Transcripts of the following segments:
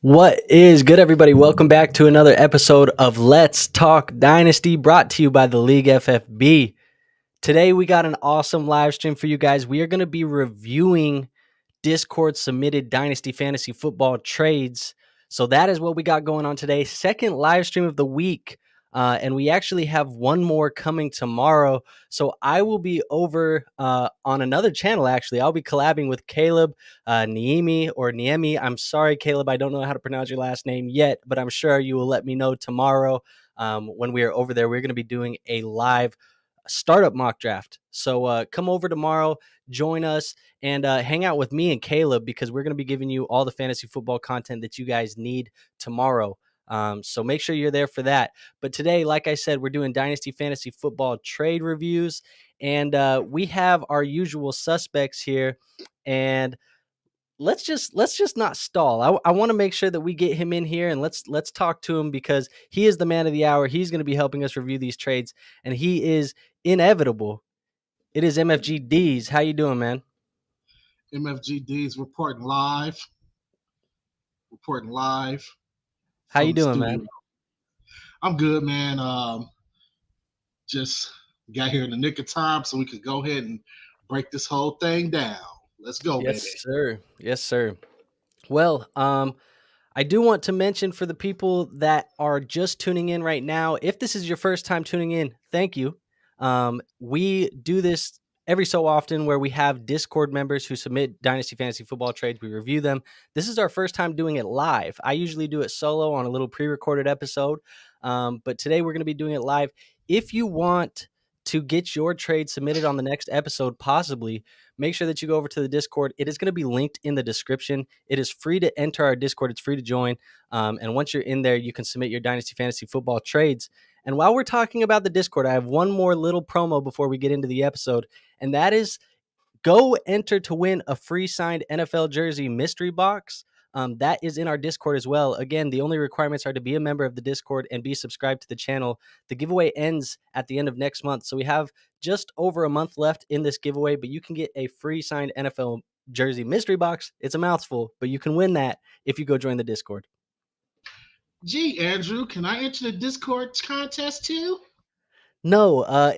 What is good, everybody? Welcome back to another episode of Let's Talk Dynasty, brought to you by the League FFB. Today, we got an awesome live stream for you guys. We are going to be reviewing Discord submitted Dynasty Fantasy Football trades. So that is what we got going on today. Second live stream of the week. And we actually have one more coming tomorrow. So I will be over on another channel, actually. I'll be collabing with Caleb Niemi. I'm sorry, Caleb. I don't know how to pronounce your last name yet, but I'm sure you will let me know tomorrow when we are over there. We're going to be doing a live startup mock draft. So come over tomorrow, join us, and hang out with me and Caleb, because we're going to be giving you all the fantasy football content that you guys need tomorrow. So make sure you're there for that. But today, like I said, we're doing Dynasty Fantasy Football trade reviews, and we have our usual suspects here. And let's just not stall. I want to make sure that we get him in here, and let's talk to him, because he is the man of the hour. He's going to be helping us review these trades, and he is inevitable. It is MFGDs. How you doing, man? MFGDs reporting live. How you doing, man? I'm good, man. Just got here in the nick of time so we could go ahead and break this whole thing down. Let's go, baby. Yes, sir. Well, I do want to mention, for the people that are just tuning in right now, if this is your first time tuning in, thank you. We do this every so often, where we have Discord members who submit Dynasty Fantasy Football trades. We review them. This is our first time doing it live. I usually do it solo on a little pre-recorded episode, but today we're going to be doing it live. If you want to get your trade submitted on the next episode, possibly, make sure that you go over to the Discord. It is going to be linked in the description. It is free to enter our Discord. It's free to join. And once you're in there, you can submit your Dynasty Fantasy Football trades. And while we're talking about the Discord, I have one more little promo before we get into the episode, and that is go enter to win a free signed NFL jersey mystery box. That is in our Discord as well. Again, the only requirements are to be a member of the Discord and be subscribed to the channel. The giveaway ends at the end of next month, so we have just over a month left in this giveaway, but you can get a free signed NFL jersey mystery box. It's a mouthful, but you can win that if you go join the Discord. Gee, Andrew, can I enter the Discord contest too? No,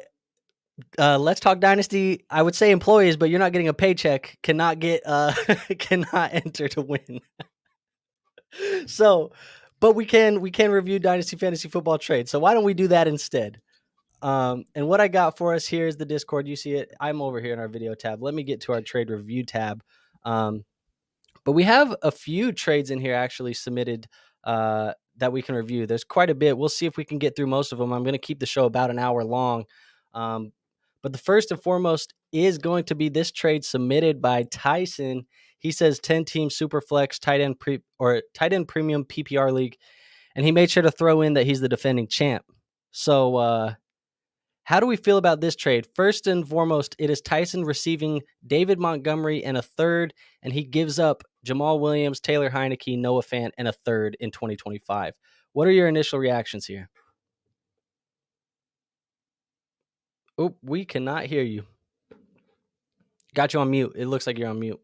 Let's Talk Dynasty. I would say employees, but you're not getting a paycheck. Cannot get cannot enter to win. So, but we can review Dynasty Fantasy Football trade. So why don't we do that instead? And what I got for us here is the Discord. You see it. I'm over here in our video tab. Let me get to our trade review tab. But we have a few trades in here actually submitted that we can review. There's quite a bit. We'll see if we can get through most of them. I'm going to keep the show about an hour long. But the first and foremost is going to be this trade submitted by Tyson. He says 10-team Superflex tight end premium PPR league, and he made sure to throw in that he's the defending champ. So how do we feel about this trade? First and foremost, it is Tyson receiving David Montgomery and a third, and he gives up Jamal Williams, Taylor Heineke, Noah Fant, and a third in 2025. What are your initial reactions here? Oh, we cannot hear you. Got you on mute. It looks like you're on mute.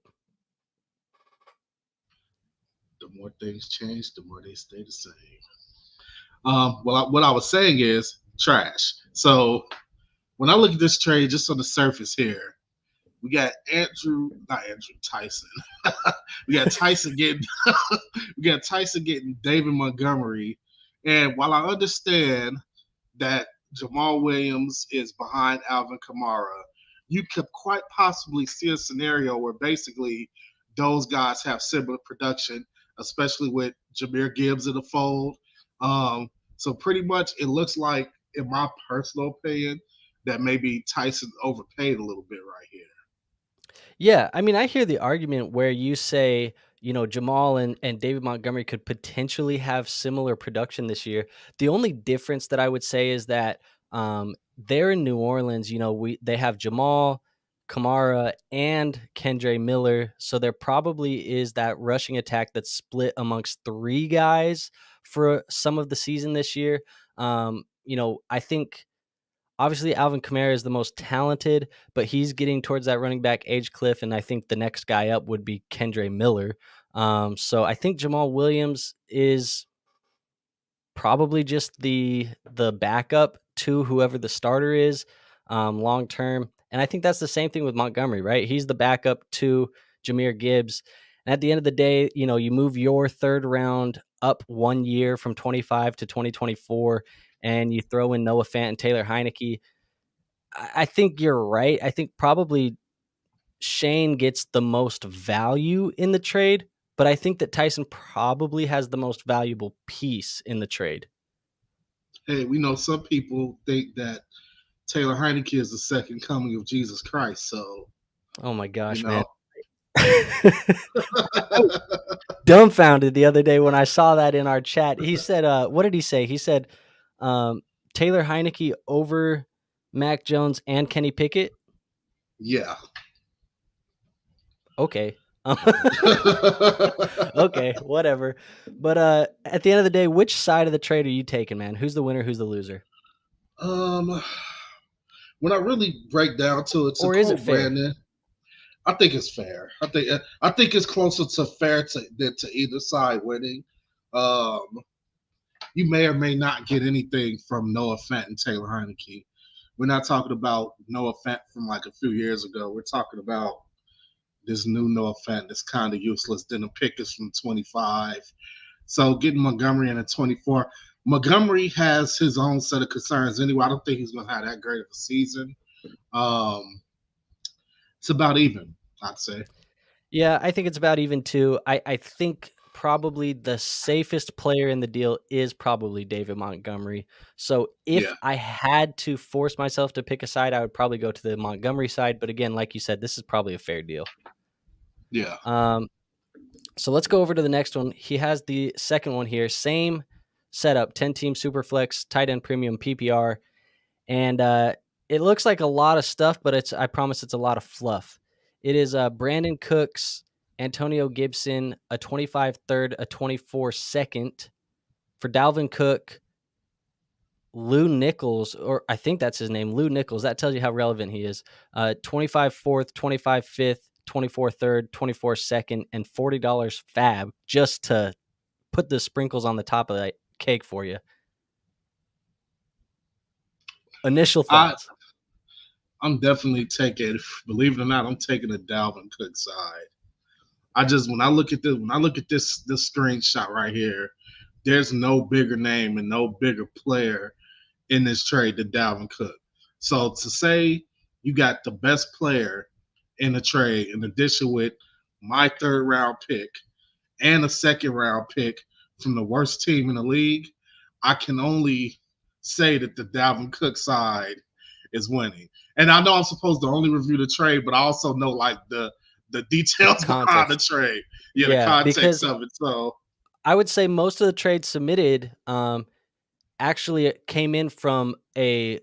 The more things change, the more they stay the same. What I was saying is trash. So when I look at this trade, just on the surface here, we got Tyson. we got Tyson getting David Montgomery. And while I understand that Jamal Williams is behind Alvin Kamara, you could quite possibly see a scenario where basically those guys have similar production, especially with Jahmyr Gibbs in the fold. So pretty much it looks like, in my personal opinion, that maybe Tyson overpaid a little bit right here. Yeah, I mean, I hear the argument where you say, Jamal and David Montgomery could potentially have similar production this year. The only difference that I would say is that they're in New Orleans. They have Jamal, Kamara, and Kendre Miller, so there probably is that rushing attack that's split amongst 3 guys for some of the season this year. I think obviously Alvin Kamara is the most talented, but he's getting towards that running back age cliff, and I think the next guy up would be Kendre Miller. So I think Jamal Williams is probably just the backup to whoever the starter is long term. And I think that's the same thing with Montgomery, right? He's the backup to Jahmyr Gibbs. And at the end of the day, you move your third round up 1 year from 25 to 2024, and you throw in Noah Fant and Taylor Heineke. I think you're right. I think probably Shane gets the most value in the trade, but I think that Tyson probably has the most valuable piece in the trade. Hey, we know some people think that Taylor Heineke is the second coming of Jesus Christ. So, Oh my gosh, you man. know. I was dumbfounded the other day when I saw that in our chat. He said, what did he say? He said, Taylor Heineke over Mac Jones and Kenny Pickett. Yeah. Okay. Okay, whatever. But at the end of the day, which side of the trade are you taking, man? Who's the winner? Who's the loser? When I really break down to it, to Or is it quote fair? Brandon, I think it's fair. I think it's closer to fair to either side winning. You may or may not get anything from Noah Fant and Taylor Heineke. We're not talking about Noah Fant from like a few years ago. We're talking about this new Noah Fant that's kind of useless. Then a Pickens from 25. So getting Montgomery in at 24. Montgomery has his own set of concerns anyway. I don't think he's going to have that great of a season. It's about even, I'd say. Yeah, I think it's about even too. I think probably the safest player in the deal is probably David Montgomery. So if Yeah. I had to force myself to pick a side, I would probably go to the Montgomery side. But again, like you said, this is probably a fair deal. Yeah. So let's go over to the next one. He has the second one here. Same setup, 10-team Superflex, tight end premium PPR. And it looks like a lot of stuff, but I promise it's a lot of fluff. It is Brandon Cooks, Antonio Gibson, a 25 third, a 24 second for Dalvin Cook, Lou Nichols, or I think that's his name, Lou Nichols. That tells you how relevant he is. 25 fourth, 25 fifth, 24 third, 24 second, and $40 fab just to put the sprinkles on the top of that cake for you. Initial I thoughts. I'm definitely taking, believe it or not, I'm taking the Dalvin Cook side. I just when I look at this screenshot right here, there's no bigger name and no bigger player in this trade than Dalvin Cook. So to say you got the best player in the trade in addition with my third round pick and a second round pick from the worst team in the league, I can only say that the Dalvin Cook side is winning. And I know I'm supposed to only review the trade, but I also know like the The details behind the context. trade. Yeah, the Yeah, context because of it. So I would say most of the trades submitted actually came in from a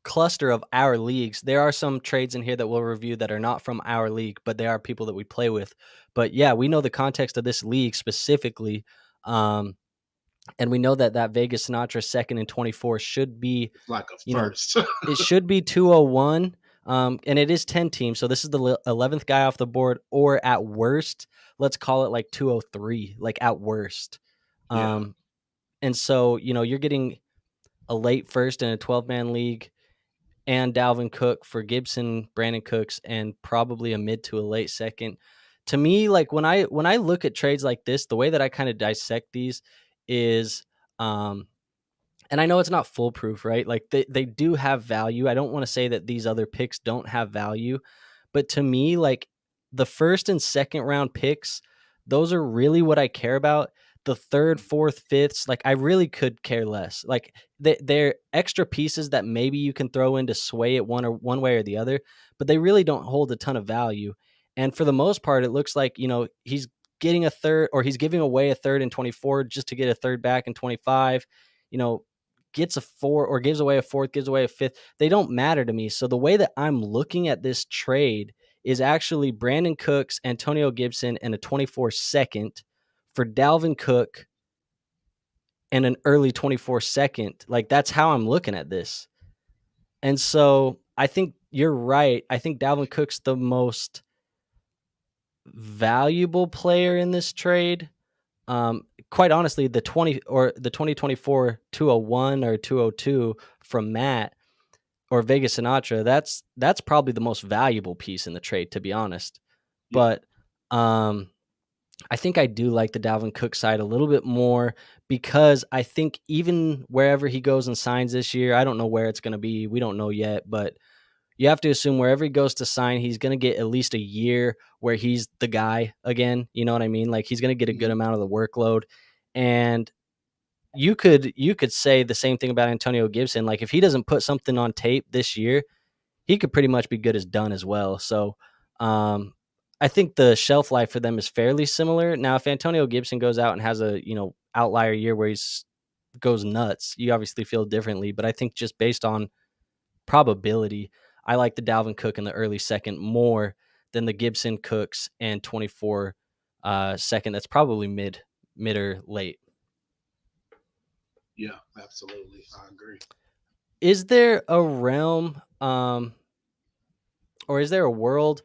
cluster of our leagues. There are some trades in here that we'll review that are not from our league, but they are people that we play with. But yeah, we know the context of this league specifically. Um, and we know that that Vegas Sinatra second and 24 should be, it's like a you know, first. it should be 201. And it is 10 teams. So this is the 11th guy off the board, or at worst, let's call it like 203, like at worst. Yeah. Um, and so, you're getting a late first in a 12-man league and Dalvin Cook for Gibson, Brandon Cooks, and probably a mid to a late second. To me, like when I look at trades like this, the way that I kind of dissect these is um and I know it's not foolproof, right? Like they do have value. I don't want to say that these other picks don't have value, but to me, like the first and second round picks, those are really what I care about. The third, fourth, fifths, like I really could care less. Like they're extra pieces that maybe you can throw in to sway it one way or the other, but they really don't hold a ton of value. And for the most part, it looks like he's getting a third, or he's giving away a third in 24 just to get a third back in 25. You know, gets a four or gives away a fourth, gives away a fifth. They don't matter to me. So the way that I'm looking at this trade is actually Brandon Cooks, Antonio Gibson, and a 24 second for Dalvin Cook and an early 24 second. Like that's how I'm looking at this. And so I think you're right. I think Dalvin Cook's the most valuable player in this trade. Quite honestly, the 2024 201 or 202 from Matt or Vegas Sinatra, that's probably the most valuable piece in the trade, to be honest. Yeah. But I think I do like the Dalvin Cook side a little bit more because I think even wherever he goes and signs this year, I don't know where it's going to be. We don't know yet, but you have to assume wherever he goes to sign, he's going to get at least a year where he's the guy again. You know what I mean? Like he's going to get a good Mhm. amount of the workload. And you could say the same thing about Antonio Gibson. Like if he doesn't put something on tape this year, he could pretty much be good as done as well. So um, I think the shelf life for them is fairly similar. Now, if Antonio Gibson goes out and has a outlier year where he's goes nuts, you obviously feel differently. But I think just based on probability, I like the Dalvin Cook in the early second more than the Gibson Cooks and 24 second. That's probably mid or late. Yeah, absolutely. I agree. Is there a realm or is there a world?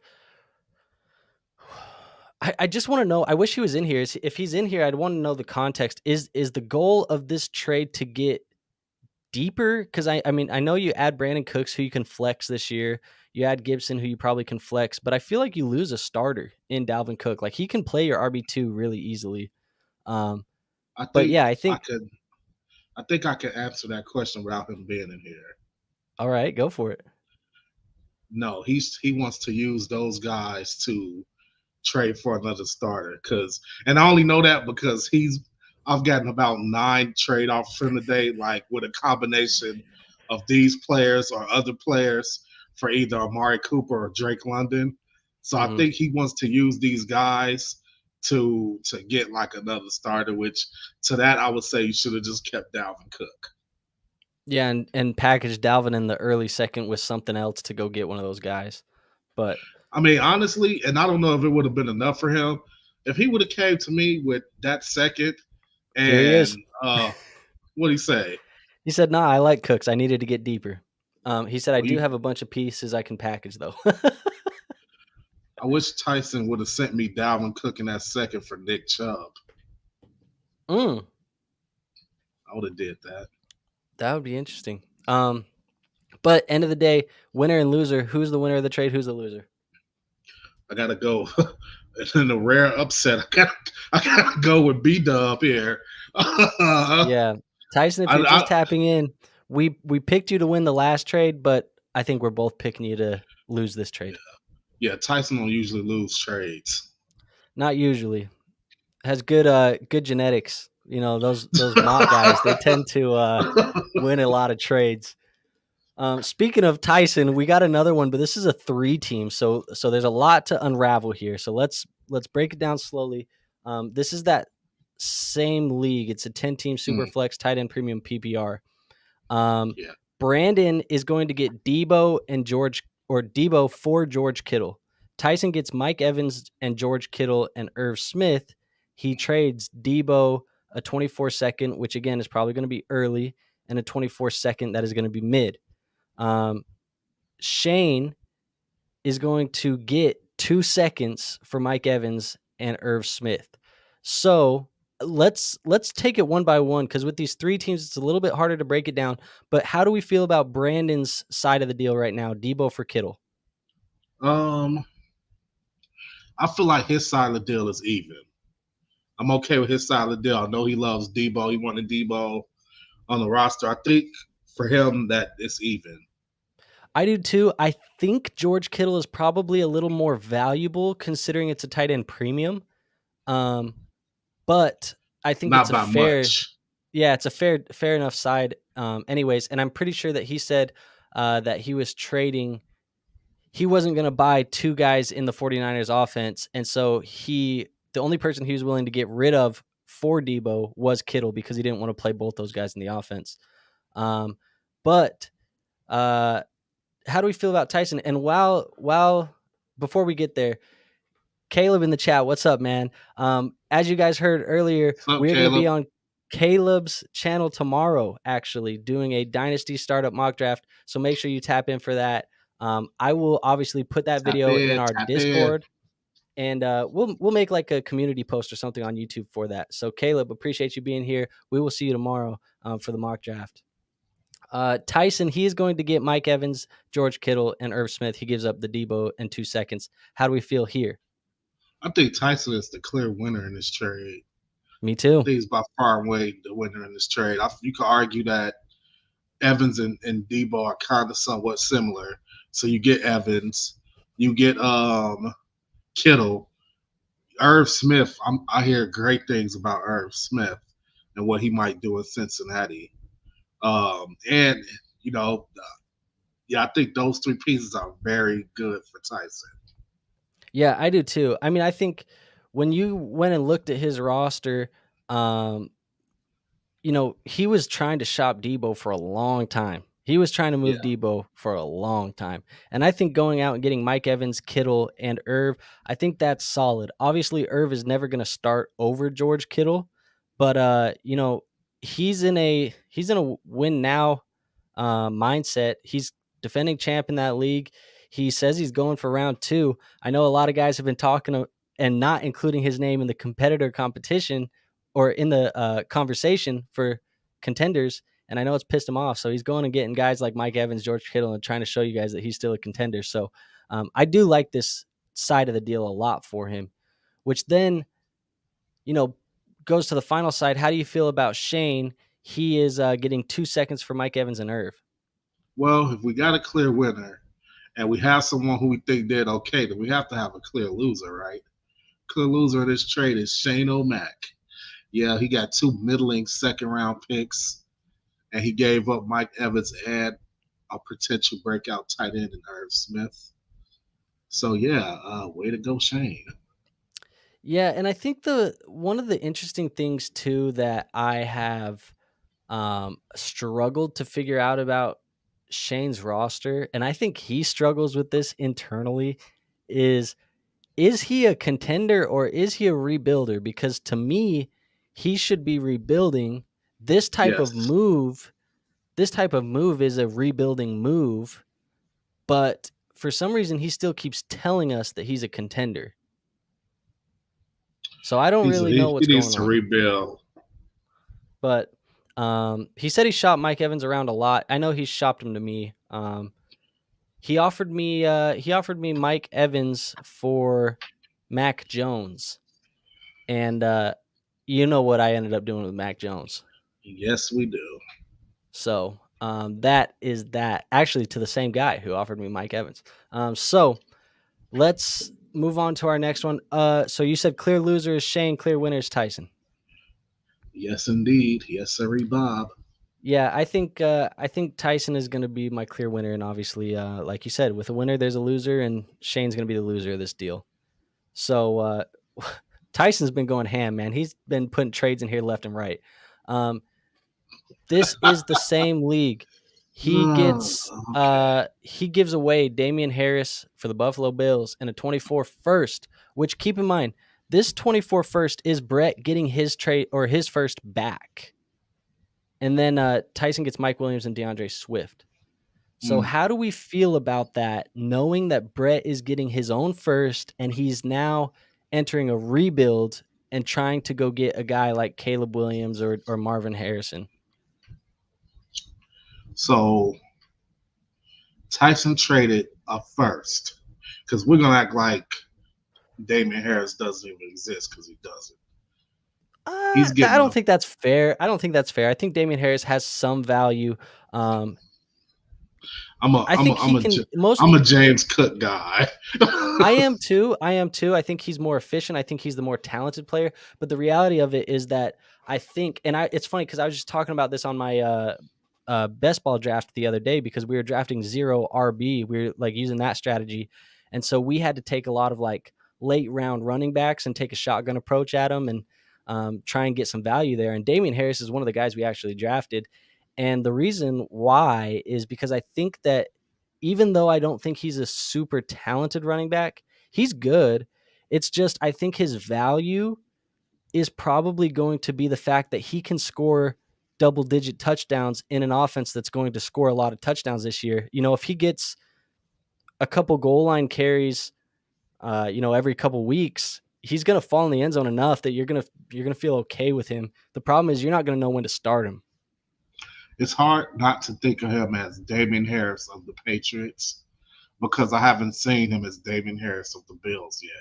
I just want to know. I wish he was in here. If he's in here, I'd want to know the context. Is the goal of this trade to get deeper? Because I mean, I know you add Brandon Cooks, who you can flex this year. You add Gibson, who you probably can flex, but I feel like you lose a starter in Dalvin Cook. Like he can play your RB2 really easily. Um, I but think yeah, I I think. could I think I could answer that question without him being in here. All right, go for it. No, he wants to use those guys to trade for another starter. And I only know that because I've gotten about 9 trade offers from today, like with a combination of these players or other players for either Amari Cooper or Drake London. So I Hmm. think he wants to use these guys to get like another starter. Which to that I would say you should have just kept Dalvin Cook. Yeah, and package Dalvin in the early second with something else to go get one of those guys. But I mean, honestly, and I don't know if it would have been enough for him if he would have came to me with that second here he and is. what do you say? He said, "Nah, I like Cooks. I needed to get deeper." He said, "I Well, do you, have a bunch of pieces I can package, though." I wish Tyson would have sent me Dalvin Cook in that second for Nick Chubb. Mm, I would have did that. that would be interesting. But end of the day, winner and loser. Who's the winner of the trade? Who's the loser? I gotta go. In a rare upset, I gotta go with B Dub here. Yeah, Tyson. If you're just I, tapping in, we picked you to win the last trade, but I think we're both picking you to lose this trade. yeah, Tyson don't usually lose trades. Not usually. Has good genetics. You know, those Mott guys, they tend to win a lot of trades. Speaking of Tyson, we got another one, but this is a 3-team, so there's a lot to unravel here. So let's break it down slowly. This is that same league. It's a 10-team super Mm, flex tight end premium PPR. Um, yeah. Brandon is going to get Debo and George, or Debo for George Kittle. Tyson gets Mike Evans and George Kittle and Irv Smith. He trades Debo a 24-second, which again is probably going to be early, and a 24-second that is going to be mid. Um, Shane is going to get 2 seconds for Mike Evans and Irv Smith. So let's take it one by one, because with these 3 teams, it's a little bit harder to break it down. But how do we feel about Brandon's side of the deal right now? Debo for Kittle. Um, I feel like his side of the deal is even. I'm okay with his side of the deal. I know he loves Debo. He wanted Debo on the roster. I think for him that it's even. I do too. I think George Kittle is probably a little more valuable considering it's a tight end premium. Um, but I think it's Not a by fair, much. yeah, it's a fair enough side. Anyways, and I'm pretty sure that he said that he was trading. He wasn't going to buy 2 guys in the 49ers offense, and so the only person he was willing to get rid of for Debo was Kittle, because he didn't want to play both those guys in the offense. But how do we feel about Tyson? And while before we get there, Caleb in the chat, what's up, man? As you guys heard earlier, What's up, we're going to be Caleb? on Caleb's channel tomorrow, actually doing a Dynasty startup mock draft. So make sure you tap in for that. I will obviously put that Tap video in in, our tap in. Discord, and we'll make like a community post or something on YouTube for that. So Caleb, appreciate you being here. We will see you tomorrow for the mock draft. Tyson, he is going to get Mike Evans, George Kittle, and Irv Smith. He gives up the Debo in 2 seconds. How do we feel here? I think Tyson is the clear winner in this trade. Me I too. think he's by far and away the winner in this trade. You could argue that Evans and Debo are kind of somewhat similar. So you get Evans, you get Kittle, Irv Smith. I hear great things about Irv Smith and what he might do in Cincinnati. And you know, yeah, I think those 3 pieces are very good for Tyson. Yeah, I do too. I mean, I think when you went and looked at his roster, um, he was trying to shop Debo for a long time. He was trying to move Yeah, Debo for a long time. And I think going out and getting Mike Evans, Kittle, and Irv, I think that's solid. Obviously, Irv is never going to start over George Kittle, but he's in a win now mindset. He's defending champ in that league. He says he's going for round 2. I know a lot of guys have been talking and not including his name in the competitor competition or in the conversation for contenders. And I know it's pissed him off. So he's going and getting guys like Mike Evans, George Kittle, and trying to show you guys that he's still a contender. So I do like this side of the deal a lot for him, which then, you know, goes to the final side. How do you feel about Shane? He is getting 2 seconds for Mike Evans and Irv. well, if we got a clear winner and we have someone who we think did okay, then we have to have a clear loser, right? Clear loser of this trade is Shane O'Mac. Yeah, he got 2 middling second round picks, and he gave up Mike Evans and a potential breakout tight end in Irv Smith. So yeah, way to go, Shane. Yeah, and I think the one of the interesting things too that I have struggled to figure out about Shane's roster, and I think he struggles with this internally, is he a contender or is he a rebuilder? Because to me, he should be rebuilding. This type of Yes, move, this type of move is a rebuilding move, but for some reason he still keeps telling us that he's a contender. So I don't really know he what's needs going to on. rebuild. But he said he shopped Mike Evans around a lot. I know he's shopped him to me. He offered me Mike Evans for Mac Jones, and you know what I ended up doing with Mac Jones. Yes, we do. So that is that. Actually, to the same guy who offered me Mike Evans. So let's move on to our next one. So you said clear loser is Shane, clear winner is Tyson. Yes, indeed. Yes, sir, Bob. Yeah, I think Tyson is going to be my clear winner, and obviously, like you said, with a winner there's a loser, and Shane's going to be the loser of this deal. So Tyson's been going ham, man. He's been putting trades in here left and right. Um, this is the same league. He Oh, gets okay. he gives away Damian Harris for the Buffalo Bills and a 24 first, which keep in mind, this 24 first is Brett getting his trade or his first back. And then Tyson gets Mike Williams and DeAndre Swift. So Mm. how do we feel about that, knowing that Brett is getting his own first and he's now entering a rebuild and trying to go get a guy like Caleb Williams or Marvin Harrison? So Tyson traded a first because we're gonna act like Damian Harris doesn't even exist because he doesn't. He's I getting don't a. think that's fair. I don't think that's fair. I think Damian Harris has some value. Um, I'm a. I I'm a. think I'm he a. can I'm most a James Cook guy. I am too. I am too. I think he's more efficient. I think he's the more talented player. But the reality of it is that I think, and it's funny because I was just talking about this on my best ball draft the other day because we were drafting zero RB. We were like using that strategy, and so we had to take a lot of like late round running backs and take a shotgun approach at them and try and get some value there. And Damian Harris is one of the guys we actually drafted, and the reason why is because I think that even though I don't think he's a super talented running back, he's good. It's just I think his value is probably going to be the fact that he can score double digit touchdowns in an offense that's going to score a lot of touchdowns this year. You know, if he gets a couple goal line carries, every couple weeks, he's going to fall in the end zone enough that you're going to feel okay with him. The problem is you're not going to know when to start him. It's hard not to think of him as Damian Harris of the Patriots because I haven't seen him as Damian Harris of the Bills yet.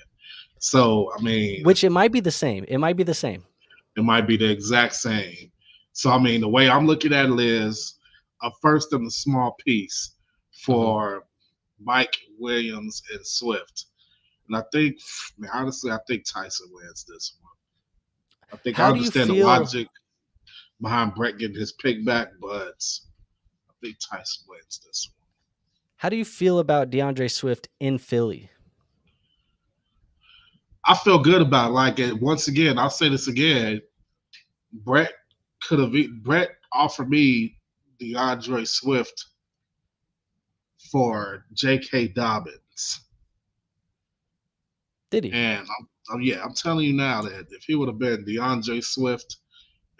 So I mean, Which it might be the same. It might be the same. it might be the exact same. So I mean, the way I'm looking at it is a first and a small piece Mhm. for Mike Williams and Swift. And I think, honestly, I think Tyson wins this one. I think I How do you understand the feel logic behind Brett getting his pick back, but I think Tyson wins this one. How do you feel about DeAndre Swift in Philly? I feel good about it. Like it. Once again, I'll say this again. Brett Brett offered me DeAndre Swift for J.K. Dobbins, Did he? and I'm telling you now that if he would have been DeAndre Swift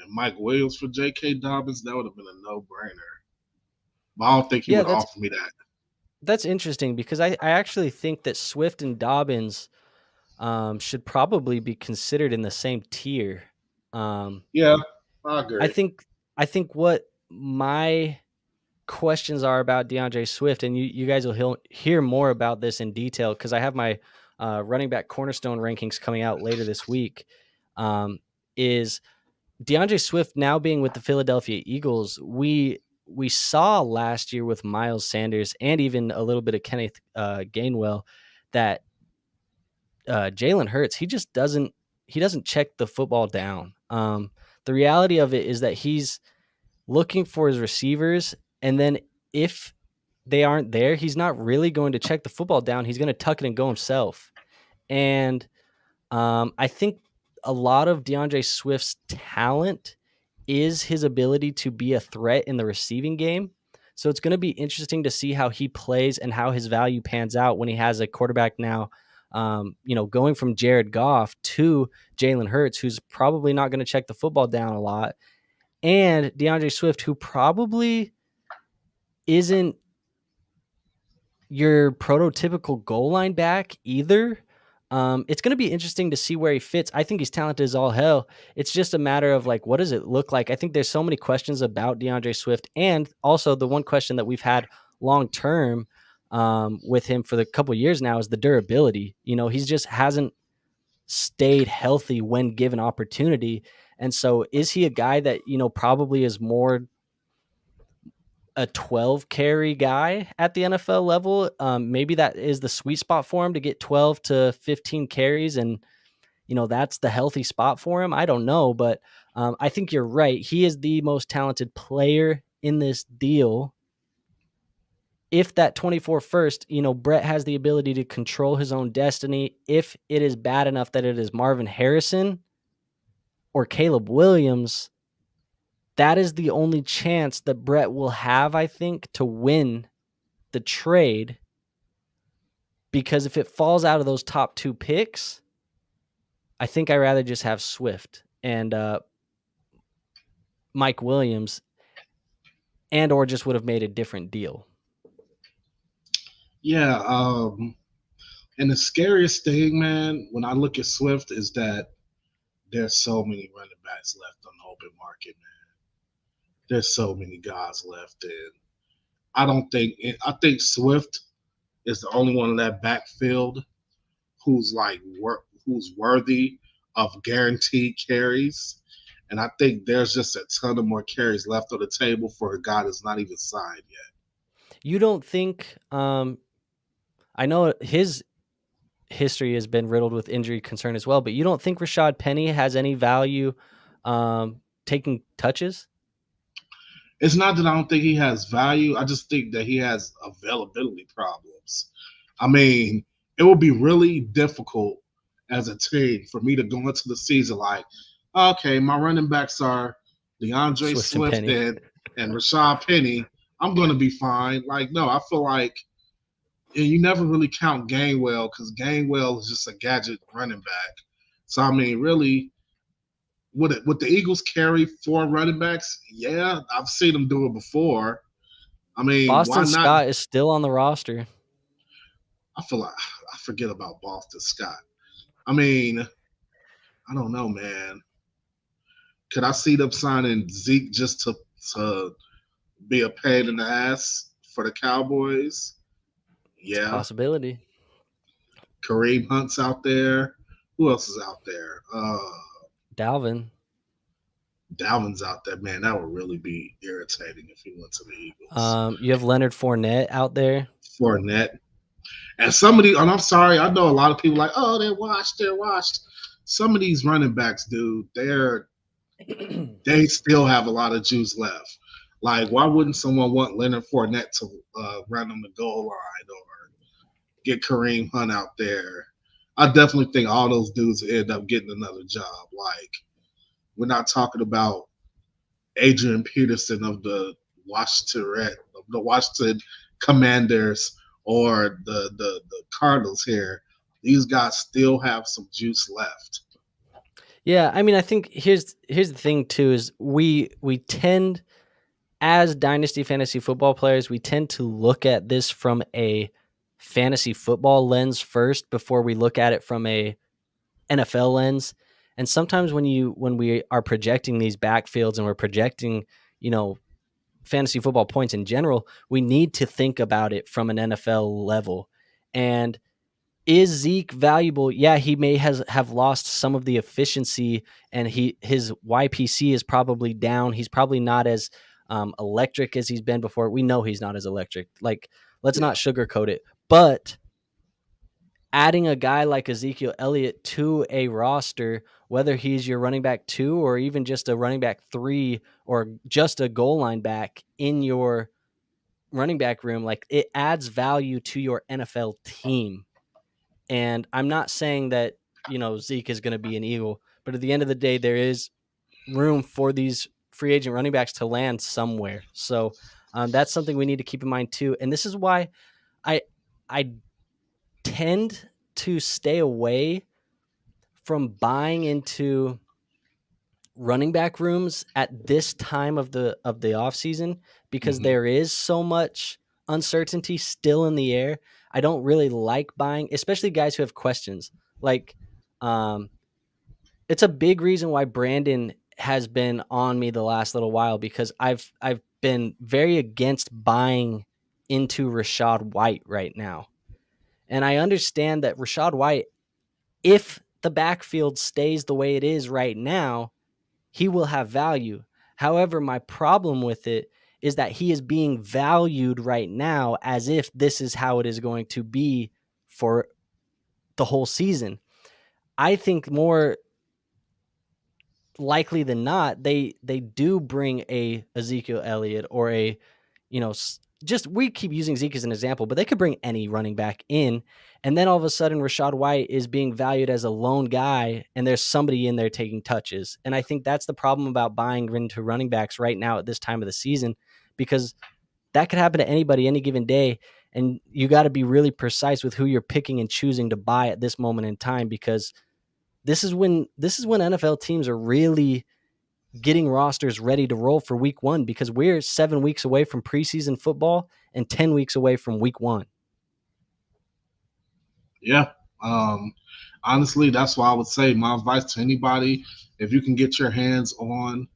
and Mike Williams for J.K. Dobbins, that would have been a no-brainer. But I don't think he Yeah, would that's offer me that. that's interesting because I actually think that Swift and Dobbins should probably be considered in the same tier. Um, Yeah, I I agree. think I think what my questions are about DeAndre Swift, and you guys will hear more about this in detail because I have my running back cornerstone rankings coming out later this week. Is DeAndre Swift now being with the Philadelphia Eagles? We saw last year with Miles Sanders and even a little bit of Kenneth Gainwell that Jalen Hurts he doesn't check the football down. The reality of it is that he's looking for his receivers, and then if they aren't there, he's not really going to check the football down. He's going to tuck it and go himself. And I think a lot of DeAndre Swift's talent is his ability to be a threat in the receiving game. So it's going to be interesting to see how he plays and how his value pans out when he has a quarterback now, going from Jared Goff to Jalen Hurts, who's probably not going to check the football down a lot, and DeAndre Swift, who probably isn't your prototypical goal line back either. It's going to be interesting to see where he fits. I think he's talented as all hell. It's just a matter of like, what does it look like? I think there's so many questions about DeAndre Swift, and also the one question that we've had long term with him for the couple years now is the durability. He just hasn't stayed healthy when given opportunity. And so is he a guy that, probably is more a 12 carry guy at the NFL level? Maybe that is the sweet spot for him to get 12 to 15 carries. And, that's the healthy spot for him. I don't know, but I think you're right. He is the most talented player in this deal. If that 24 first, Brett has the ability to control his own destiny. If it is bad enough that it is Marvin Harrison or Caleb Williams, that is the only chance that Brett will have, I think, to win the trade. Because if it falls out of those top two picks, I think I'd rather just have Swift and Mike Williams, and or just would have made a different deal. Yeah. And the scariest thing, man, when I look at Swift is that there's so many running backs left on the open market, man. There's so many guys left, and I think Swift is the only one in that backfield who's who's worthy of guaranteed carries. And I think there's just a ton of more carries left on the table for a guy that's not even signed yet. You don't think I know his history has been riddled with injury concern as well, but you don't think Rashad Penny has any value taking touches? It's not that I don't think he has value. I just think that he has availability problems. I mean, it will be really difficult as a team for me to go into the season like, okay, my running backs are DeAndre Swift and Rashad Penny. I'm going to be fine. Like, no, I feel like you never really count Gainwell because Gainwell is just a gadget running back. So, I mean, really, would the Eagles carry 4 running backs? Yeah, I've seen them do it before. I mean, Boston why not? Scott is still on the roster. I feel like I forget about Boston Scott. I mean, I don't know, man. Could I see them signing Zeke just to be a pain in the ass for the Cowboys? It's a Yeah. possibility. Kareem Hunt's out there. Who else is out there? Dalvin. Dalvin's out there, man. That would really be irritating if he went to the Eagles. You have Leonard Fournette out there. Fournette. And somebody, and I'm sorry, I know a lot of people like, oh, they're washed. Some of these running backs, dude, they still have a lot of juice left. Like, why wouldn't someone want Leonard Fournette to run on the goal line or get Kareem Hunt out there? I definitely think all those dudes end up getting another job. Like, we're not talking about Adrian Peterson of the Washington Commanders or the Cardinals here. These guys still have some juice left. Yeah, I mean, I think here's the thing too is we tend, as dynasty fantasy football players, we tend to look at this from a fantasy football lens first before we look at it from a NFL lens. And sometimes when we are projecting these backfields and we're projecting, fantasy football points in general, we need to think about it from an NFL level. And is Zeke valuable? Yeah, he may have lost some of the efficiency, and his YPC is probably down. He's probably not as electric as he's been before. We know he's not as electric. Like, let's not sugarcoat it. But adding a guy like Ezekiel Elliott to a roster, whether he's your running back 2 or even just a running back 3 or just a goal line back in your running back room, like, it adds value to your NFL team. And I'm not saying that, Zeke is going to be an Eagle, but at the end of the day, there is room for these free agent running backs to land somewhere. So that's something we need to keep in mind too. And this is why I tend to stay away from buying into running back rooms at this time of the offseason because there is so much uncertainty still in the air. I don't really like buying, especially guys who have questions. Like, it's a big reason why Brandon has been on me the last little while because I've been very against buying into Rachaad White right now. And I understand that Rachaad White, if the backfield stays the way it is right now, he will have value. However, my problem with it is that he is being valued right now as if this is how it is going to be for the whole season. I think more likely than not, they do bring a Ezekiel Elliott or a, just we keep using Zeke as an example, but they could bring any running back in, and then all of a sudden Rachaad White is being valued as a lone guy, and there's somebody in there taking touches. And I think that's the problem about buying into running backs right now at this time of the season, because that could happen to anybody any given day, and you got to be really precise with who you're picking and choosing to buy at this moment in time, because this is when NFL teams are really getting rosters ready to roll for week 1, because we're 7 weeks away from preseason football and 10 weeks away from week 1. Yeah. Honestly, that's why I would say my advice to anybody, if you can get your hands on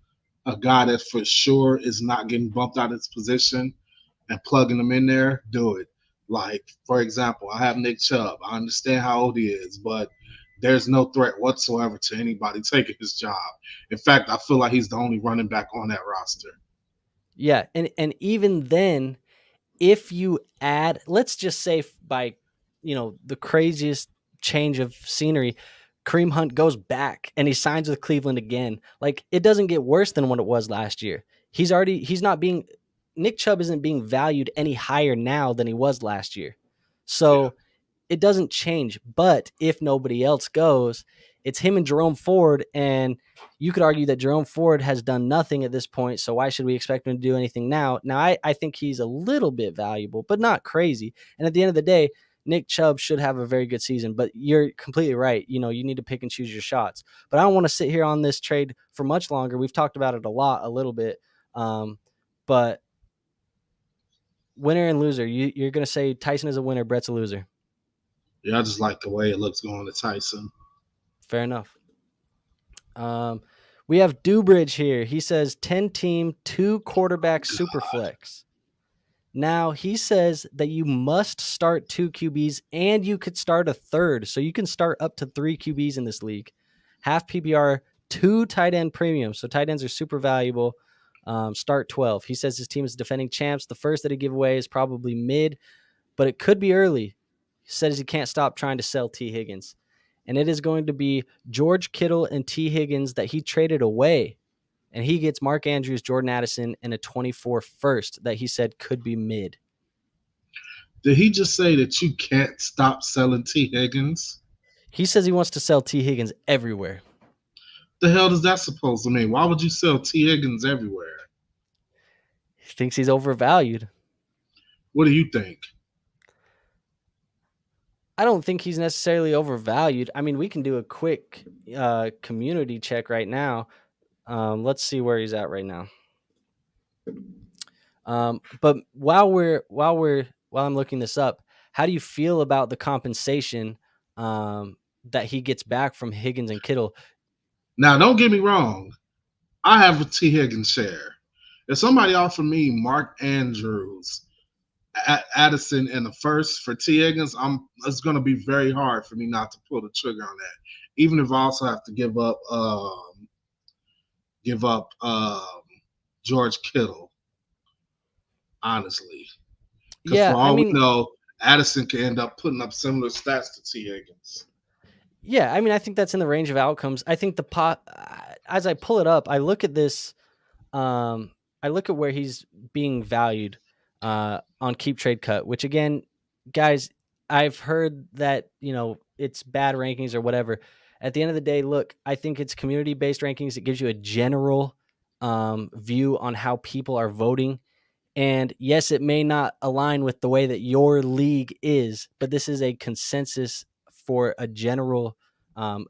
a guy that for sure is not getting bumped out of his position and plugging him in there, do it. Like, for example, I have Nick Chubb. I understand how old he is, but there's no threat whatsoever to anybody taking his job. In fact, I feel like he's the only running back on that roster. Yeah, and even then, if you add, let's just say by, the craziest change of scenery, Kareem Hunt goes back and he signs with Cleveland again. Like, it doesn't get worse than what it was last year. Nick Chubb isn't being valued any higher now than he was last year. Yeah. So it doesn't change. But if nobody else goes, it's him and Jerome Ford. And you could argue that Jerome Ford has done nothing at this point. So why should we expect him to do anything now? Now, I think he's a little bit valuable, but not crazy. And at the end of the day, Nick Chubb should have a very good season, but you're completely right. You need to pick and choose your shots. But I don't want to sit here on this trade for much longer. We've talked about it a little bit. But winner and loser, you're going to say Tyson is a winner, Brett's a loser. Yeah, I just like the way it looks going to Tyson. Fair enough. We have Dubridge here. He says 10-team, 2-quarterback super flex. Now, he says that you must start 2 QBs and you could start a third. So you can start up to 3 QBs in this league. Half PPR, 2 tight end premiums. So tight ends are super valuable. Start 12. He says his team is defending champs. The first that he give away is probably mid, but it could be early. He says he can't stop trying to sell T. Higgins. And it is going to be George Kittle and T. Higgins that he traded away. And he gets Mark Andrews, Jordan Addison, and a 24 first that he said could be mid. Did he just say that you can't stop selling T. Higgins? He says he wants to sell T. Higgins everywhere. The hell does that supposed to mean? Why would you sell T. Higgins everywhere? He thinks he's overvalued. What do you think? I don't think he's necessarily overvalued. I mean, we can do a quick community check right now. Let's see where he's at right now. But while I'm looking this up, how do you feel about the compensation that he gets back from Higgins and Kittle? Now, don't get me wrong. I have a T. Higgins share. If somebody offered me Mark Andrews, Addison in the first for T. Higgins, it's going to be very hard for me not to pull the trigger on that. Even if I also have to give up George Kittle, honestly. Because for Yeah, I all we mean, know, Addison could end up putting up similar stats to T. Higgins. yeah, I mean, I think that's in the range of outcomes. I think as I pull it up, I look at this. I look at where he's being valued on Keep Trade Cut, which again, guys, I've heard that it's bad rankings or whatever. At the end of the day, look, I think it's community based rankings. It gives you a general view on how people are voting. And yes, it may not align with the way that your league is, but this is a consensus for a general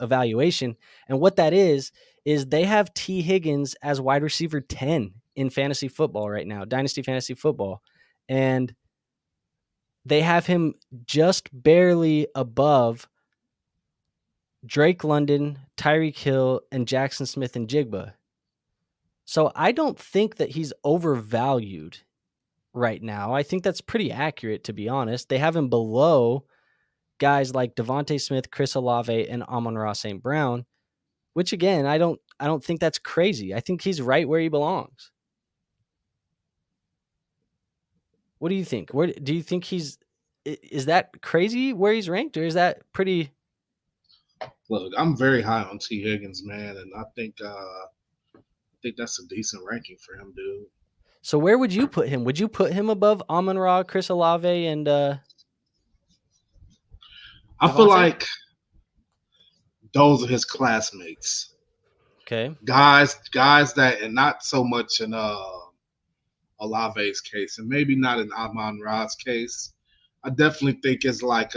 evaluation. And what that is they have T. Higgins as wide receiver 10 in fantasy football right now, Dynasty fantasy football. And they have him just barely above Drake London, Tyreek Hill, and Jackson Smith-Njigba. So I don't think that he's overvalued. right now. I think that's pretty accurate, to be honest. They have him below guys like Devontae Smith, Chris Olave, and Amon-Ra St. Brown, which again, I don't think that's crazy. I think he's right where he belongs. What do you think? Where do you think is that crazy where he's ranked, or is that pretty? Look, I'm very high on T. Higgins, man, and I think that's a decent ranking for him, dude. So where would you put him? Would you put him above Amon-Ra, Chris Olave, and I feel Devontae? like those are his classmates, Okay. guys that, and not so much in Olave's case, and maybe not in Amon Ra's case. I definitely think it's like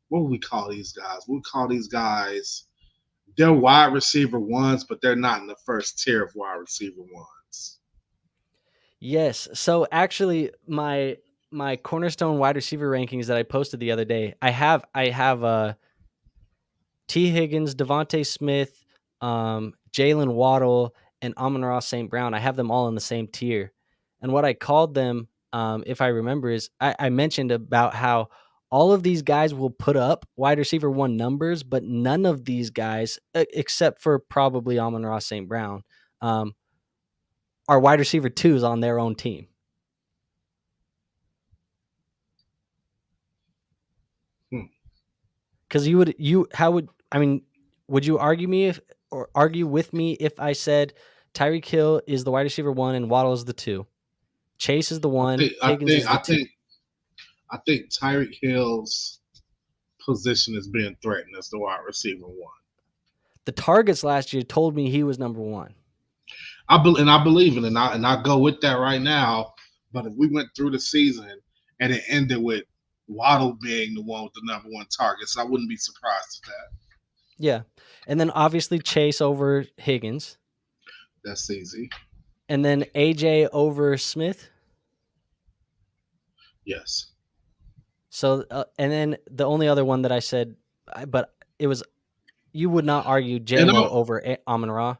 what would we call these guys? We call these guys, they're wide receiver ones, but they're not in the first tier of wide receiver ones. Yes. So actually, my cornerstone wide receiver rankings that I posted the other day, I have T. Higgins, Devontae Smith, Jalen Waddle, and Amon-Ra St. Brown. I have them all in the same tier. And what I called them, if I remember, is I mentioned about how all of these guys will put up wide receiver one numbers, but none of these guys, except for probably Amon-Ra St. Brown, are wide receiver twos on their own team. Hmm. Because would you argue with me if I said Tyreek Hill is the wide receiver one and Waddle is the two, Chase is the I one, think I Higgins think is the I two. think I think Tyreek Hill's position is being threatened as the wide receiver one. The targets last year told me he was number one. I believe it, and I go with that right now. But if we went through the season and it ended with Waddle being the one with the number one targets, I wouldn't be surprised at that. Yeah, and then obviously Chase over Higgins, That's easy. and then AJ over Smith. Yes. So and then the only other one that I said, but it was you would not argue And JMO over Amon Ra.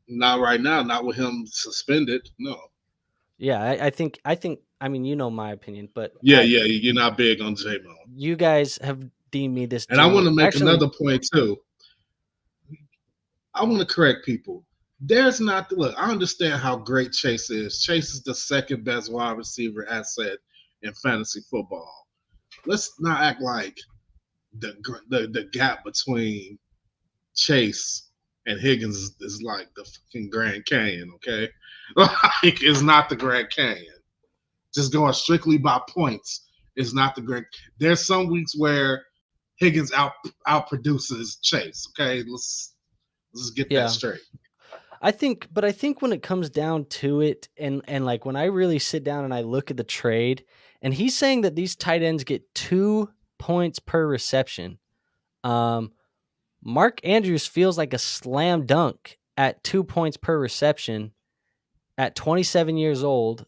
not right now, not with him suspended. No. Yeah, I think I mean you know my opinion, but Yeah, yeah, you're not big on J-Mo. you guys have deemed me this And I want J-Mo. to make Actually, another point too. I want to correct people. There's not look. I understand how great Chase is. Chase is the second best wide receiver asset in fantasy football. Let's not act like the gap between Chase and Higgins is like the fucking Grand Canyon. Okay, like it's not the Grand Canyon. Just going strictly by points is not the Grand. There's some weeks where Higgins outproduces Chase. Okay, let's get that yeah. straight. I think when it comes down to it and like when I really sit down and I look at the trade and he's saying that these tight ends get 2 points per reception. Um Mark Andrews feels like a slam dunk at 2 points per reception at 27 years old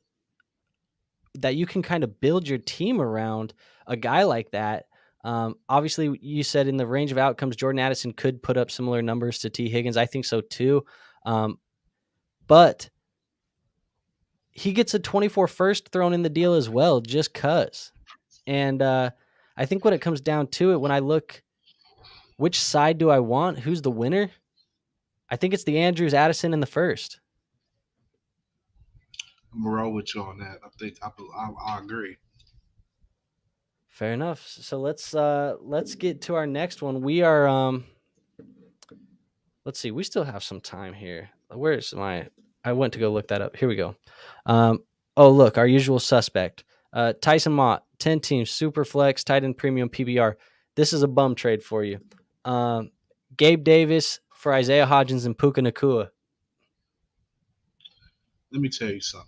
that you can kind of build your team around a guy like that. Obviously, you said in the range of outcomes, Jordan Addison could put up similar numbers to T. Higgins. I think so too. But he gets a 24 first thrown in the deal as well, just cuz. And I think when it comes down to it, when I look, which side do I want? Who's the winner? I think it's the Andrews Addison in the first. I'm gonna roll with you on that. I think I agree. Fair enough. So let's get to our next one. We are let's see. We still have some time here. Where's my I went to go look that up. Here we go. Oh look, our usual suspect. Tyson Mott, 10 teams, super flex, tight end premium PBR. This is a bum trade for you. Gabe Davis for Isaiah Hodgins and Puka Nakua. Let me tell you something.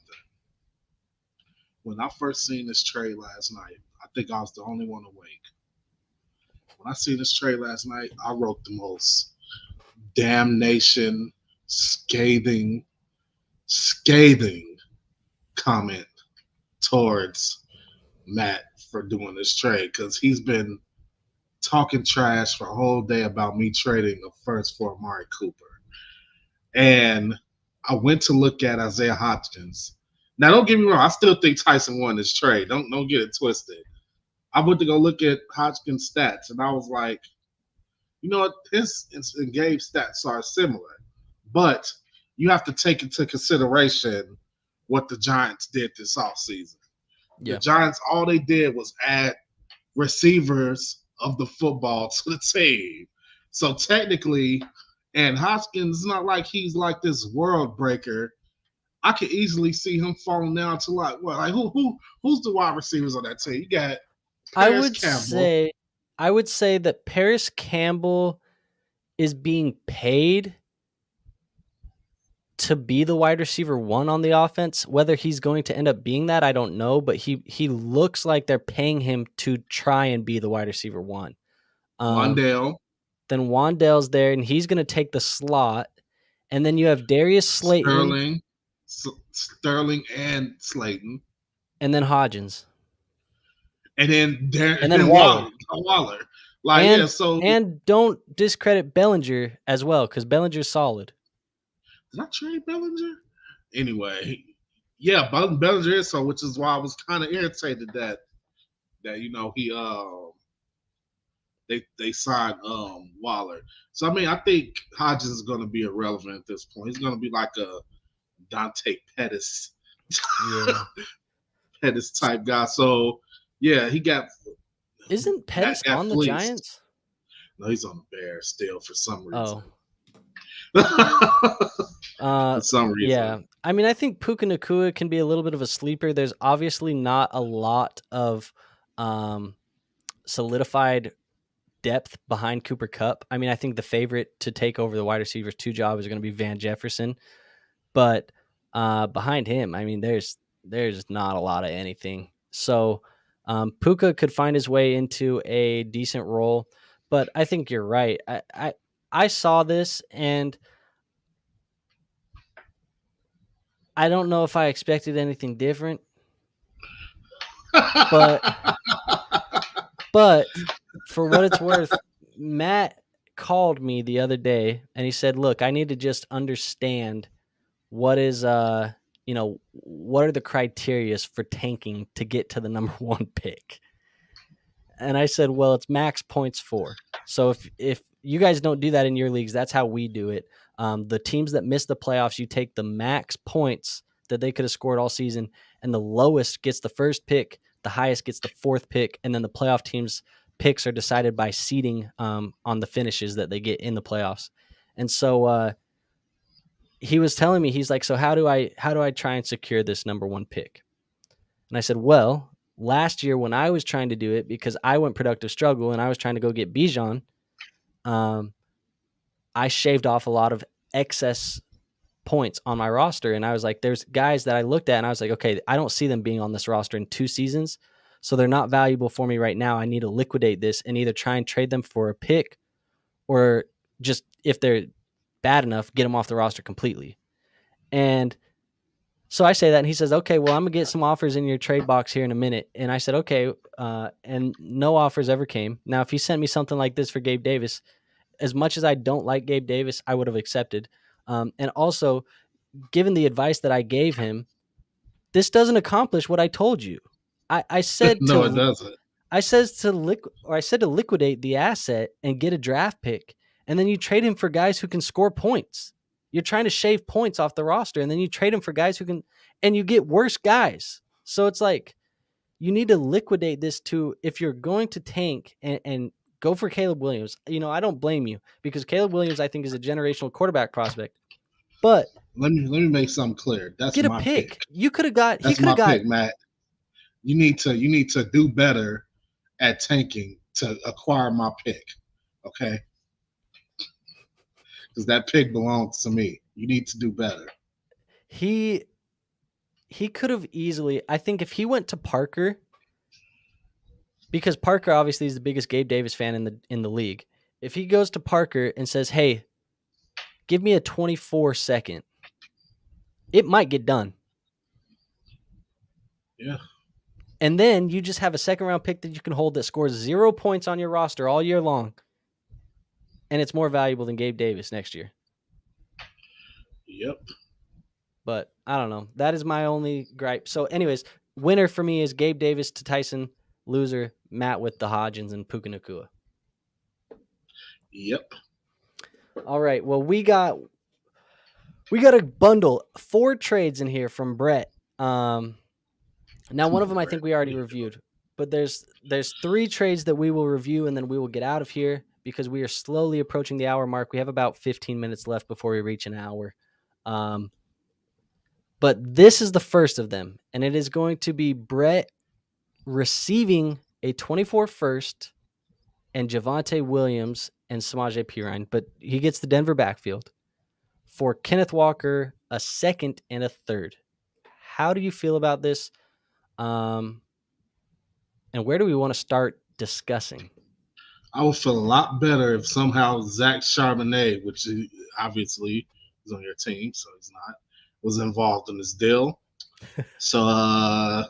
When I first seen this trade last night, I think I was the only one awake. When I seen this trade last night, I wrote the most damnation, scathing, scathing comment towards Matt for doing this trade because he's been talking trash for a whole day about me trading the first for Amari Cooper. And I went to look at Isaiah Hodgins, Now, don't get me wrong. I still think Tyson won this trade. Don't get it twisted. I went to go look at Hodgkin's stats, and I was like, you know what? His and Gabe's stats are similar, but you have to take into consideration what the Giants did this offseason. The Yeah. Giants, all they did was add receivers of the football to the team. So technically, and Hoskins is not like he's like this world breaker. I could easily see him falling down to like what, like who's the wide receivers on that team? You got I Paris would Campbell. say I would say that Paris Campbell is being paid to be the wide receiver one on the offense. Whether he's going to end up being that, I don't know, but he looks like they're paying him to try and be the wide receiver one. Um, Wandale, then Wandale's there, and he's going to take the slot. And then you have Darius Slayton, Sterling, and Slayton, and then Hodgins, and and then then Waller. Waller. Like yeah, And so and don't discredit Bellinger as well, because Bellinger's solid. did I trade Bellinger? Anyway, yeah, Bellinger is so, which is why I was kind of irritated that he they signed Waller. So I mean, I think Hodgins is going to be irrelevant at this point. He's going to be like a Dante Pettis Yeah. Pettis type guy. So yeah, he got Isn't Pettis on the fleeced. Giants? No, he's on the Bears still for some reason. Oh. For some reason. Yeah. I mean, I think Puka Nacua can be a little bit of a sleeper. There's obviously not a lot of solidified depth behind Cooper Kupp. I mean, I think the favorite to take over the wide receivers 2 job is going to be Van Jefferson. But behind him, I mean, there's not a lot of anything. So Puka could find his way into a decent role. But I think you're right. I saw this, and I don't know if I expected anything different. But for what it's worth, Matt called me the other day and he said, "Look, I need to just understand what is what are the criterias for tanking to get to the number 1 pick." And I said, "Well, it's max points for." So if you guys don't do that in your leagues, that's how we do it. The teams that miss the playoffs, you take the max points that they could have scored all season, and the lowest gets the first pick, the highest gets the 4th pick, and then the playoff teams' picks are decided by seeding on the finishes that they get in the playoffs. And so he was telling me, he's like, "So how do I try and secure this number 1 pick?" And I said, "Well, last year when I was trying to do it, because I went productive struggle and I was trying to go get Bijan, I shaved off a lot of excess points on my roster." And I was like, there's guys that I looked at and I was like, okay, I don't see them being on this roster in 2 seasons. So they're not valuable for me right now. I need to liquidate this and either try and trade them for a pick, or just, if they're bad enough, get them off the roster completely. And so I say that, and he says, "Okay, well, I'm gonna get some offers in your trade box here in a minute." And I said, "Okay," and no offers ever came. Now, if he sent me something like this for Gabe Davis, as much as I don't like Gabe Davis, I would have accepted. And also, given the advice that I gave him, this doesn't accomplish what I told you. I said No, it to doesn't. I said to liquidate the asset and get a draft pick, and then you trade him for guys who can score points. You're trying to shave points off the roster, and then you trade him for guys who can, and you get worse guys. So it's like, you need to liquidate this too. If you're going to tank and go for Caleb Williams, I don't blame you, because Caleb Williams, I think, is a generational quarterback prospect. But Let me make something clear. That's get a my pick. pick. You could have got. He That's could my have got. pick, Matt. You need to do better at tanking to acquire my pick. Okay? Because that pick belongs to me. You need to do better. He could have easily. I think if he went to Parker, because Parker obviously is the biggest Gabe Davis fan in the league. If he goes to Parker and says, "Hey, give me a 24-second," it might get done. Yeah. And then you just have a 2nd-round pick that you can hold that scores 0 points on your roster all year long, and it's more valuable than Gabe Davis next year. Yep. But I don't know. That is my only gripe. So, anyways, winner for me is Gabe Davis to Tyson. Loser, Matt with the Hodgins and Puka Nakua. Yep. All right. Well, we got a bundle 4 trades in here from Brett. Now Come one of on, them I Brett. think we What are already you doing? reviewed, but there's 3 trades that we will review and then we will get out of here because we are slowly approaching the hour mark. We have about 15 minutes left before we reach an hour. But this is the first of them, and it is going to be Brett receiving a 24 first and Javonte Williams and Samaje Perine, but he gets the Denver backfield for Kenneth Walker, a second and a third. How do you feel about this? And where do we want to start discussing? I would feel a lot better if somehow Zach Charbonnet, which obviously is on your team, so he's not, was involved in this deal. So I'm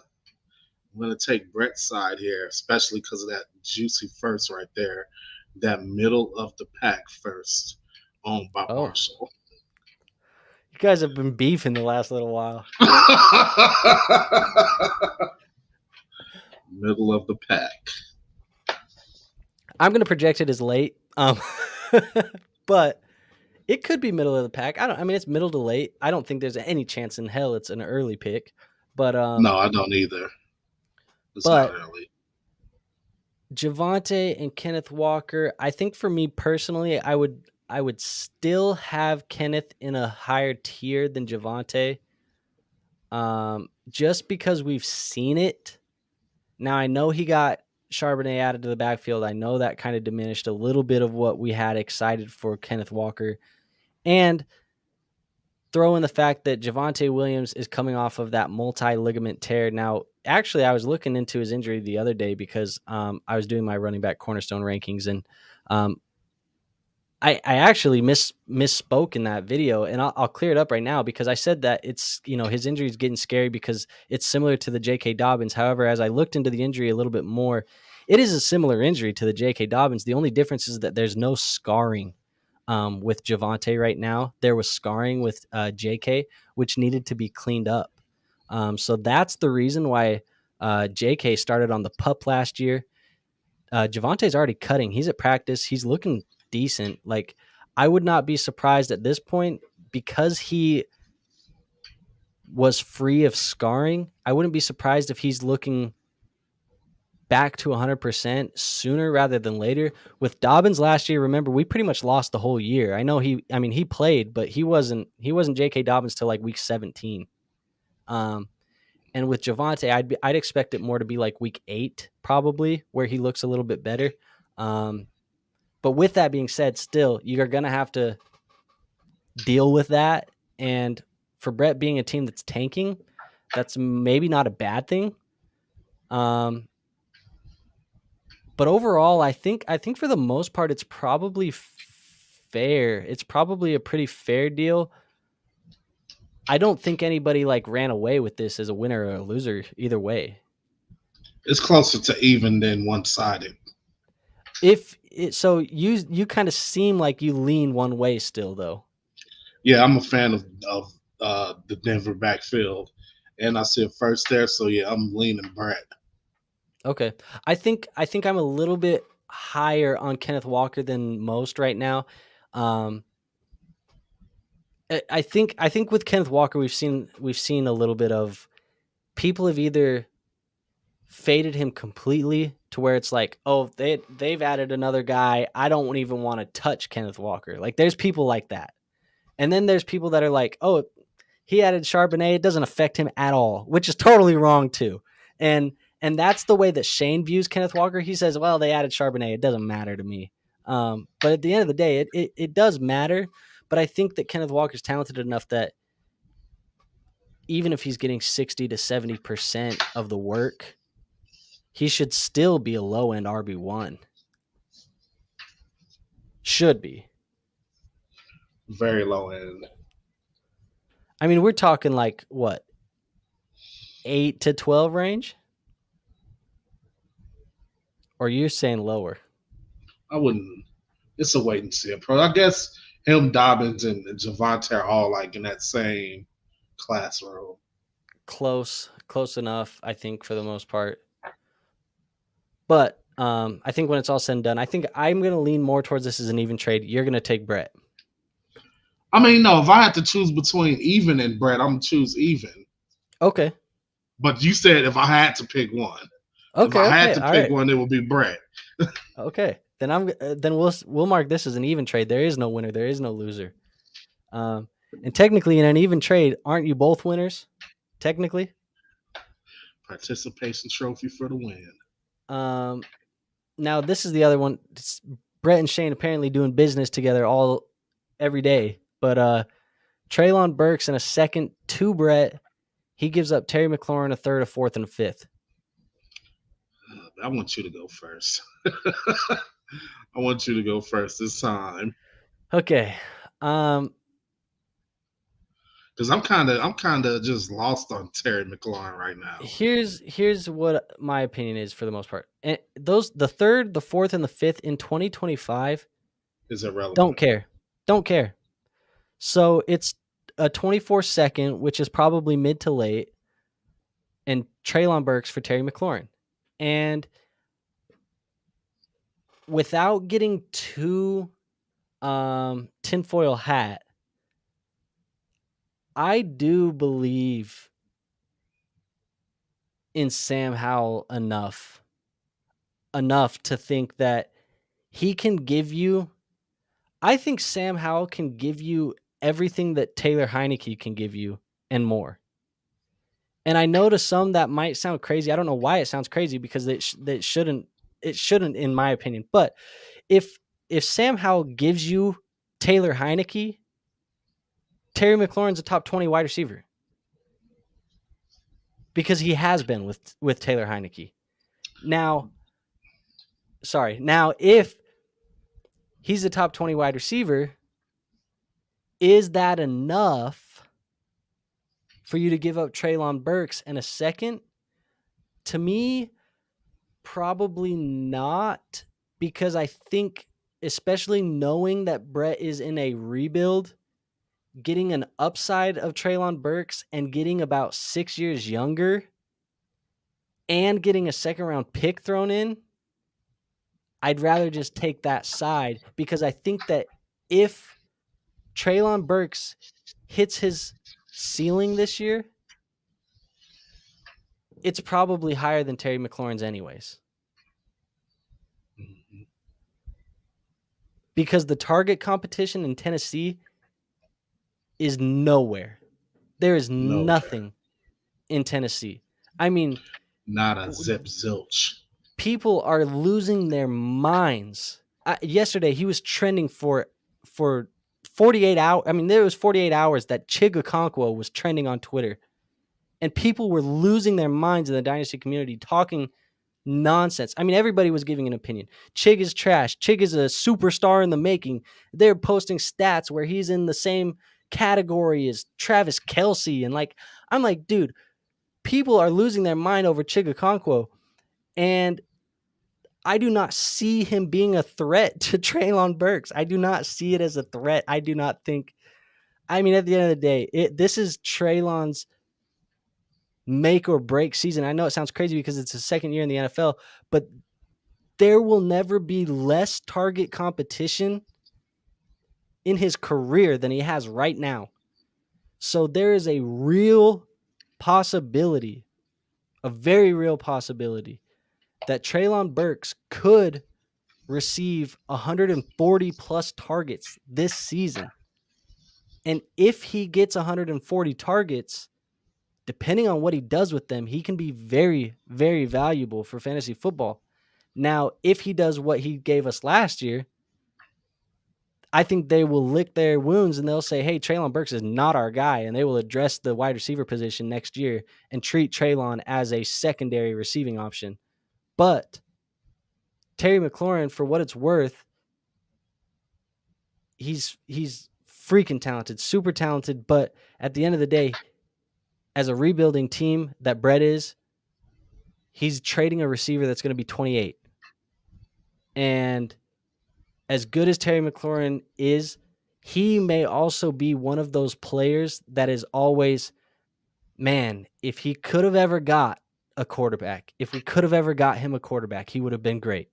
going to take Brett's side here, especially because of that juicy first right there, that middle of the pack first owned by Oh, Marshall. you guys have been beefing the last little while. Middle of the pack. I'm going to project it as late, but it could be middle of the pack. I mean, it's middle to late. I don't think there's any chance in hell it's an early pick, but No, I don't either. It's not but early. Javonte and Kenneth Walker. I think for me personally, I would still have Kenneth in a higher tier than Javonte, just because we've seen it. Now I know he got Charbonnet added to the backfield. I know that kind of diminished a little bit of what we had excited for Kenneth Walker, and throw in the fact that Javonte Williams is coming off of that multi-ligament tear. Now, actually, I was looking into his injury the other day because I was doing my running back cornerstone rankings, and um, I actually misspoke in that video, and I'll clear it up right now because I said that it's his injury is getting scary because it's similar to the J.K. Dobbins. However, as I looked into the injury a little bit more, it is a similar injury to the J.K. Dobbins. The only difference is that there's no scarring with Javonte right now. There was scarring with J.K., which needed to be cleaned up. So that's the reason why J.K. started on the PUP last year. Javonte's already cutting. He's at practice. He's looking decent. Like, I would not be surprised at this point because he was free of scarring. I wouldn't be surprised if he's looking back to 100% sooner rather than later. With Dobbins last year, remember, we pretty much lost the whole year. I know he played, but he wasn't J.K. Dobbins till like week 17. And with Javonte, I'd expect it more to be like week 8 probably, where he looks a little bit better. But with that being said, still, you're going to have to deal with that. And for Brett being a team that's tanking, that's maybe not a bad thing. But overall, I think for the most part, it's probably fair. It's probably a pretty fair deal. I don't think anybody like ran away with this as a winner or a loser either way. It's closer to even than one sided. So you kind of seem like you lean one way still though. Yeah, I'm a fan of the Denver backfield, and I see a first there. So yeah, I'm leaning Brett. Okay. I think I'm a little bit higher on Kenneth Walker than most right now. Um I think with Kenneth Walker we've seen a little bit of people have either faded him completely to where it's like, oh, they've added another guy. I don't even want to touch Kenneth Walker. Like there's people like that. And then there's people that are like, oh, he added Charbonnet. It doesn't affect him at all, which is totally wrong too. And that's the way that Shane views Kenneth Walker. He says, well, they added Charbonnet. It doesn't matter to me. But at the end of the day, it does matter. But I think that Kenneth Walker's talented enough that even if he's getting 60 to 70% of the work, he should still be a low end RB1. Should be. Very low end. I mean, we're talking like what, 8 to 12 range? Or you're saying lower? I wouldn't. It's a wait and see approach. I guess him, Dobbins, and Javonte are all like in that same classroom. Close enough, I think, for the most part. But I think when it's all said and done, I think I'm going to lean more towards this as an even trade. You're going to take Brett. I mean, no, if I had to choose between even and Brett, I'm gonna choose even. Okay. But you said if I had to pick one. If I had Okay. to All pick right. one, it would be Brett. Okay. Then we'll mark this as an even trade. There is no winner. There is no loser. Um, and technically, in an even trade, aren't you both winners? Technically. Participation trophy for the win. Now this is the other one. It's Brett and Shane apparently doing business together every day. But Treylon Burks in a second to Brett. He gives up Terry McLaurin, a third, a fourth, and a fifth. I want you to go first. I want you to go first this time. Okay. Because I'm kind of just lost on Terry McLaurin right now. Here's what my opinion is for the most part. And the third, the fourth, and the fifth in 2025 Is irrelevant. Don't care. So it's a 24-second, which is probably mid to late, and Treylon Burks for Terry McLaurin. And without getting too tinfoil hat, I do believe in Sam Howell enough to think that he can give you. I think Sam Howell can give you everything that Taylor Heineke can give you and more. And I know to some that might sound crazy. I don't know why it sounds crazy because it shouldn't in my opinion. But if Sam Howell gives you Taylor Heineke, Terry McLaurin's a top 20 wide receiver. Because he has been with Taylor Heineke. Now, if he's a top 20 wide receiver, is that enough for you to give up Treylon Burks and a second? To me, probably not, because I think, especially knowing that Brett is in a rebuild, getting an upside of Treylon Burks and getting about 6 years younger and getting a second round pick thrown in, I'd rather just take that side, because I think that if Treylon Burks hits his ceiling this year, it's probably higher than Terry McLaurin's anyways. Mm-hmm. Because the target competition in Tennessee is nowhere. There is nothing in Tennessee. I mean, not a zip zilch. People are losing their minds. Yesterday, he was trending for 48 hours. I mean, there was 48 hours that Chig Okonkwo was trending on Twitter. And people were losing their minds in the Dynasty community talking nonsense. I mean, everybody was giving an opinion. Chig is trash. Chig is a superstar in the making. They're posting stats where he's in the same category as Travis Kelce. And I'm like, dude, people are losing their mind over Chig Okonkwo. And I do not see him being a threat to Treylon Burks. I do not see it as a threat. I do not think. I mean, at the end of the day, this is Treylon's make or break season. I know it sounds crazy because it's his second year in the NFL, but there will never be less target competition in his career than he has right now. So there is a real possibility, a very real possibility, that Treylon Burks could receive 140 plus targets this season. And if he gets 140 targets, depending on what he does with them, he can be very, very valuable for fantasy football. Now, if he does what he gave us last year, I think they will lick their wounds and they'll say, hey, Treylon Burks is not our guy. And they will address the wide receiver position next year and treat Treylon as a secondary receiving option. But Terry McLaurin, for what it's worth, he's freaking talented, super talented. But at the end of the day, as a rebuilding team that Brett is, he's trading a receiver that's going to be 28. And as good as Terry McLaurin is, he may also be one of those players that is always man, if he could have ever got a quarterback, if we could have ever got him a quarterback, he would have been great.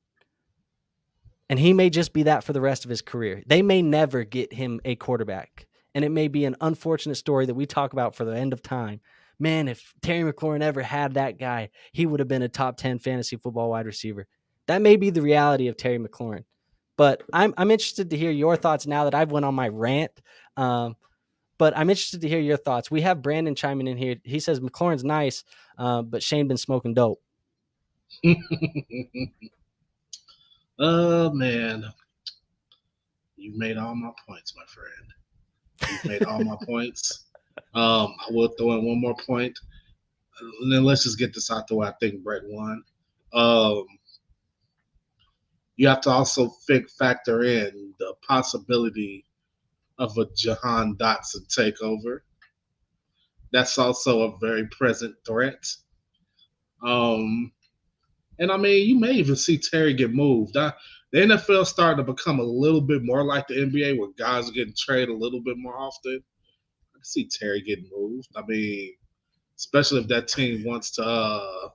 And he may just be that for the rest of his career. They may never get him a quarterback. And it may be an unfortunate story that we talk about for the end of time. Man, if Terry McLaurin ever had that guy, he would have been a top 10 fantasy football wide receiver. That may be the reality of Terry McLaurin. But I'm interested to hear your thoughts now that I've went on my rant. But I'm interested to hear your thoughts. We have Brandon chiming in here. He says McLaurin's nice, but Shane been smoking dope. Oh man, you made all my points, my friend. You've made all my points. I will throw in one more point, and then let's just get this out the way. I think Brett won. Um, you have to also factor in the possibility of a Jahan Dotson takeover. That's also a very present threat. Um, and I mean, you may even see Terry get moved. The NFL starting to become a little bit more like the NBA, where guys are getting traded a little bit more often. I can see Terry getting moved. I mean, especially if that team wants to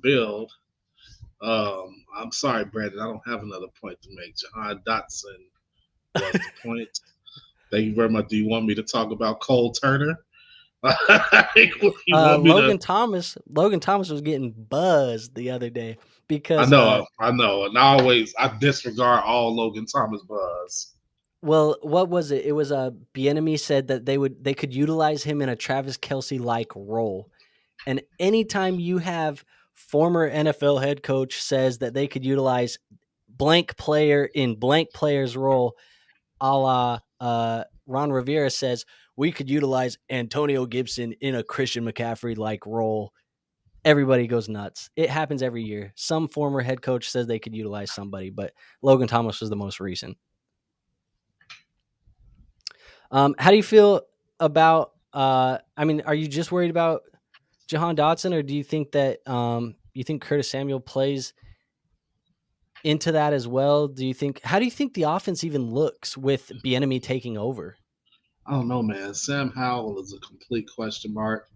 build. I'm sorry, Brandon, I don't have another point to make. Jahan Dotson was the point. Thank you very much. Do you want me to talk about Cole Turner? You want me to? Logan Thomas was getting buzzed the other day I because know, and I disregard all Logan Thomas buzz. well, what was it? It was Bieniemy said that they could utilize him in a Travis Kelce like role. And anytime you have former NFL head coach says that they could utilize blank player in blank player's role, a la Ron Rivera says we could utilize Antonio Gibson in a Christian McCaffrey like role. Everybody goes nuts. It happens every year. Some former head coach says they could utilize somebody, but Logan Thomas was the most recent. How do you feel about? I mean, are you just worried about Jahan Dotson, or do you think that you think Curtis Samuel plays into that as well? Do you think? How do you think the offense even looks with Bieniemy taking over? I don't know, man. Sam Howell is a complete question mark.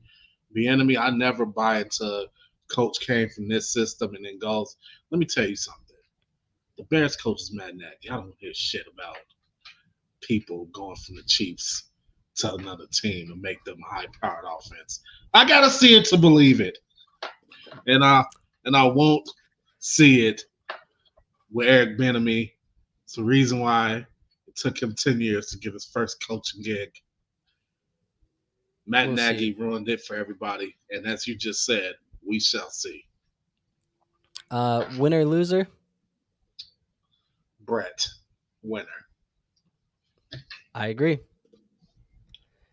Bieniemy, I never buy into coach came from this system and then goes. Let me tell you something. The Bears coach is Matt Nagy. I don't hear shit about people going from the Chiefs to another team and make them a high-powered offense. I gotta see it to believe it, and I won't see it with Eric Bieniemy. It's the reason why it took him 10 years to get his first coaching gig. Matt We'll Nagy see. ruined it for everybody, and as you just said, we shall see. Winner loser. Brett, winner. I agree.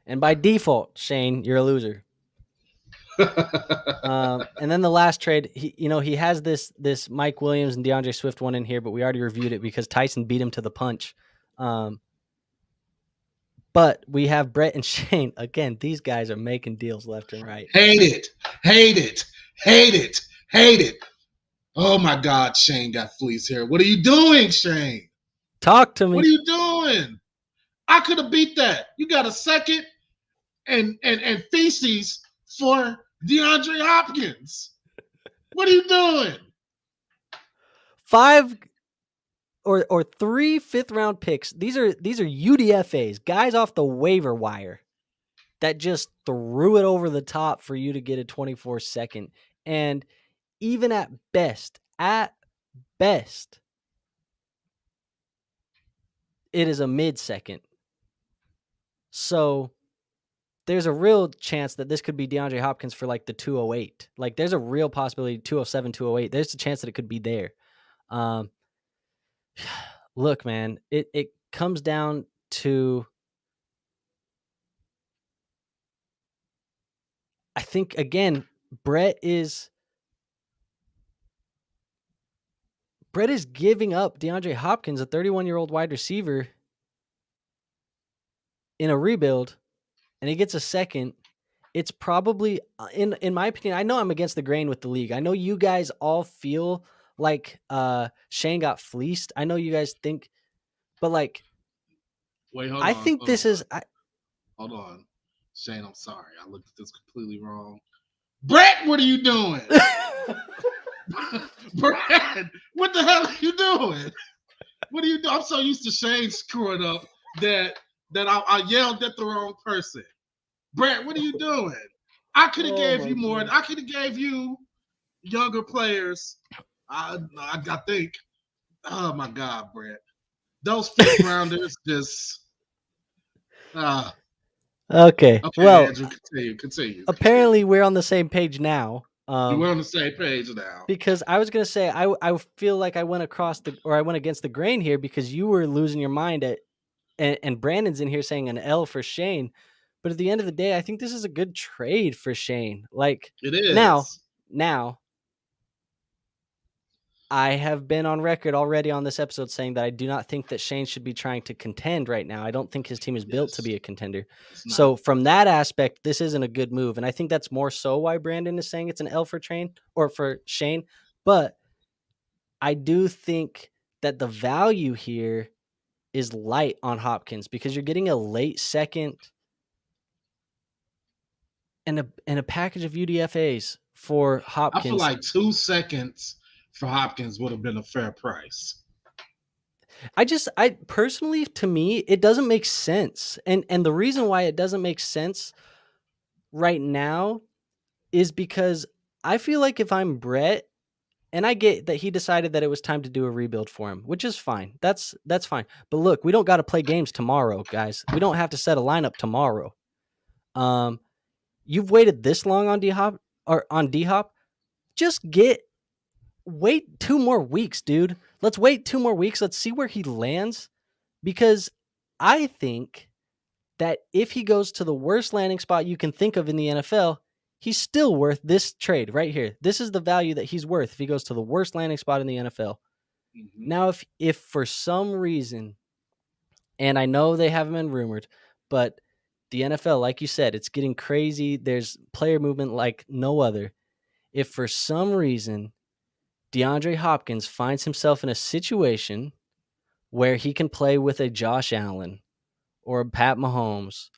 And by default, Shane, you're a loser. And then the last trade, he has this Mike Williams and DeAndre Swift one in here, but we already reviewed it because Tyson beat him to the punch. But we have Brett and Shane. Again, these guys are making deals left and right. Hate it. Hate it. Hate it. Hate it. Oh my God, Shane got fleas here. What are you doing, Shane? Talk to me. What are you doing? I could have beat that. You got a second and feces for DeAndre Hopkins. What are you doing? 5 or 3 fifth-round picks. These are UDFAs, guys off the waiver wire that just threw it over the top for you to get a 24 second. And even at best, it is a mid-second. So there's a real chance that this could be DeAndre Hopkins for like the 208. Like there's a real possibility 207, 208. There's a chance that it could be there. Look, man, it comes down to, I think, again, Brett is giving up DeAndre Hopkins, a 31-year-old wide receiver, in a rebuild, and he gets a second. It's probably, in my opinion, I know I'm against the grain with the league. I know you guys all feel like Shane got fleeced. I know you guys think, but like, Wait, hold I on. think Hold this on. is. Hold on. Shane, I'm sorry. I looked at this completely wrong. Brett, what are you doing? Brett, what the hell are you doing? What are you doing? I'm so used to Shane screwing up that I yelled at the wrong person. Brett, what are you doing? I could have Oh gave my you more. God. I could have gave you younger players. I think. Oh my God, Brett. Those fifth rounders just. Uh, Okay. okay, Well, Andrew, continue. apparently we're on the same page now. We're on the same page now. Because I was gonna say I feel like I went I went against the grain here because you were losing your mind at and Brandon's in here saying an L for Shane. But at the end of the day, I think this is a good trade for Shane. Like It now, is. now I have been on record already on this episode saying that I do not think that Shane should be trying to contend right now. I don't think his team is built to Yes. be a contender. It's not. So from that aspect, this isn't a good move. And I think that's more so why Brandon is saying it's an L for Train or for Shane. But I do think that the value here is light on Hopkins because you're getting a late second and a package of UDFAs for I feel Hopkins. like 2 seconds for Hopkins would have been a fair price. I personally, to me, it doesn't make sense. And the reason why it doesn't make sense right now is because I feel like if I'm Brett, and I get that he decided that it was time to do a rebuild for him, which is fine. That's fine. But look, we don't got to play games tomorrow, guys. We don't have to set a lineup tomorrow. You've waited this long on D Hop or on D Hop. Just wait 2 more weeks, dude. Let's wait 2 more weeks. Let's see where he lands because I think that if he goes to the worst landing spot you can think of in the NFL, he's still worth this trade right here. This is the value that he's worth if he goes to the worst landing spot in the NFL. Mm-hmm. Now, if for some reason, and I know they haven't been rumored, but the NFL, like you said, it's getting crazy. There's player movement like no other. If for some reason DeAndre Hopkins finds himself in a situation where he can play with a Josh Allen or a Pat Mahomes,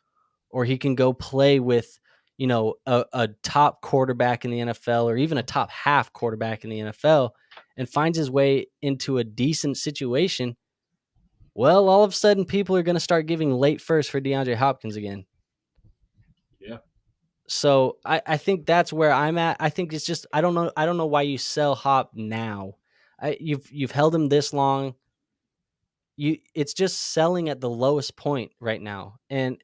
or he can go play with, a top quarterback in the NFL or even a top half quarterback in the NFL and finds his way into a decent situation, well, all of a sudden people are going to start giving late first for DeAndre Hopkins again. Yeah. So I think that's where I'm at. I think it's just I don't know why you sell Hop now. You've held him this long. It's just selling at the lowest point right now. And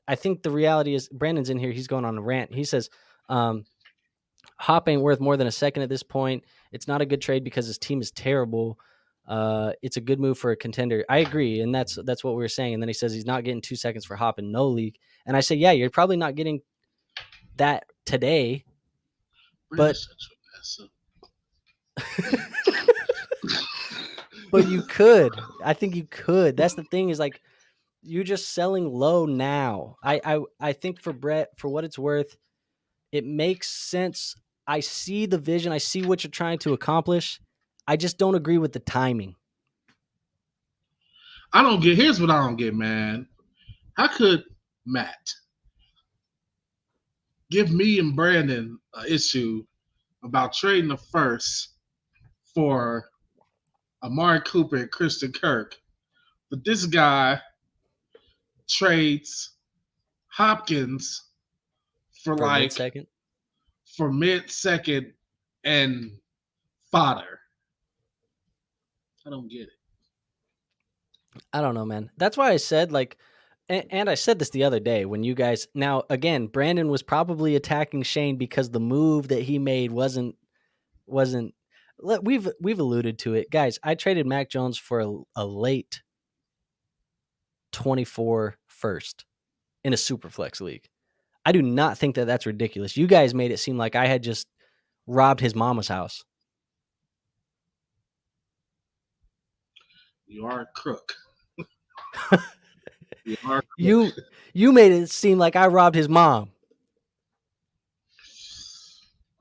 I think the reality is Brandon's in here. He's going on a rant. He says, Hop ain't worth more than a second at this point. It's not a good trade because his team is terrible. It's a good move for a contender. I agree, and that's what we were saying. And then he says he's not getting 2 seconds for Hop in no league. And I say, yeah, you're probably not getting that today. But but you could. I think you could. That's the thing is like you're just selling low now. I think for Brett, for what it's worth, it makes sense. I see the vision. I see what you're trying to accomplish. I just don't agree with the timing. Here's what I don't get, man. How could Matt give me and Brandon an issue about trading the first for Amari Cooper and Christian Kirk, but this guy trades Hopkins for Mid-second. for mid-second and fodder? I don't get it. I don't know, man. That's why I said and I said this the other day when you guys now again, Brandon was probably attacking Shane because the move that he made wasn't we've alluded to it. Guys, I traded Mac Jones for a late 24 first in a super flex league. I do not think that that's ridiculous. You guys made it seem like I had just robbed his mama's house. You are a crook. You made it seem like I robbed his mom.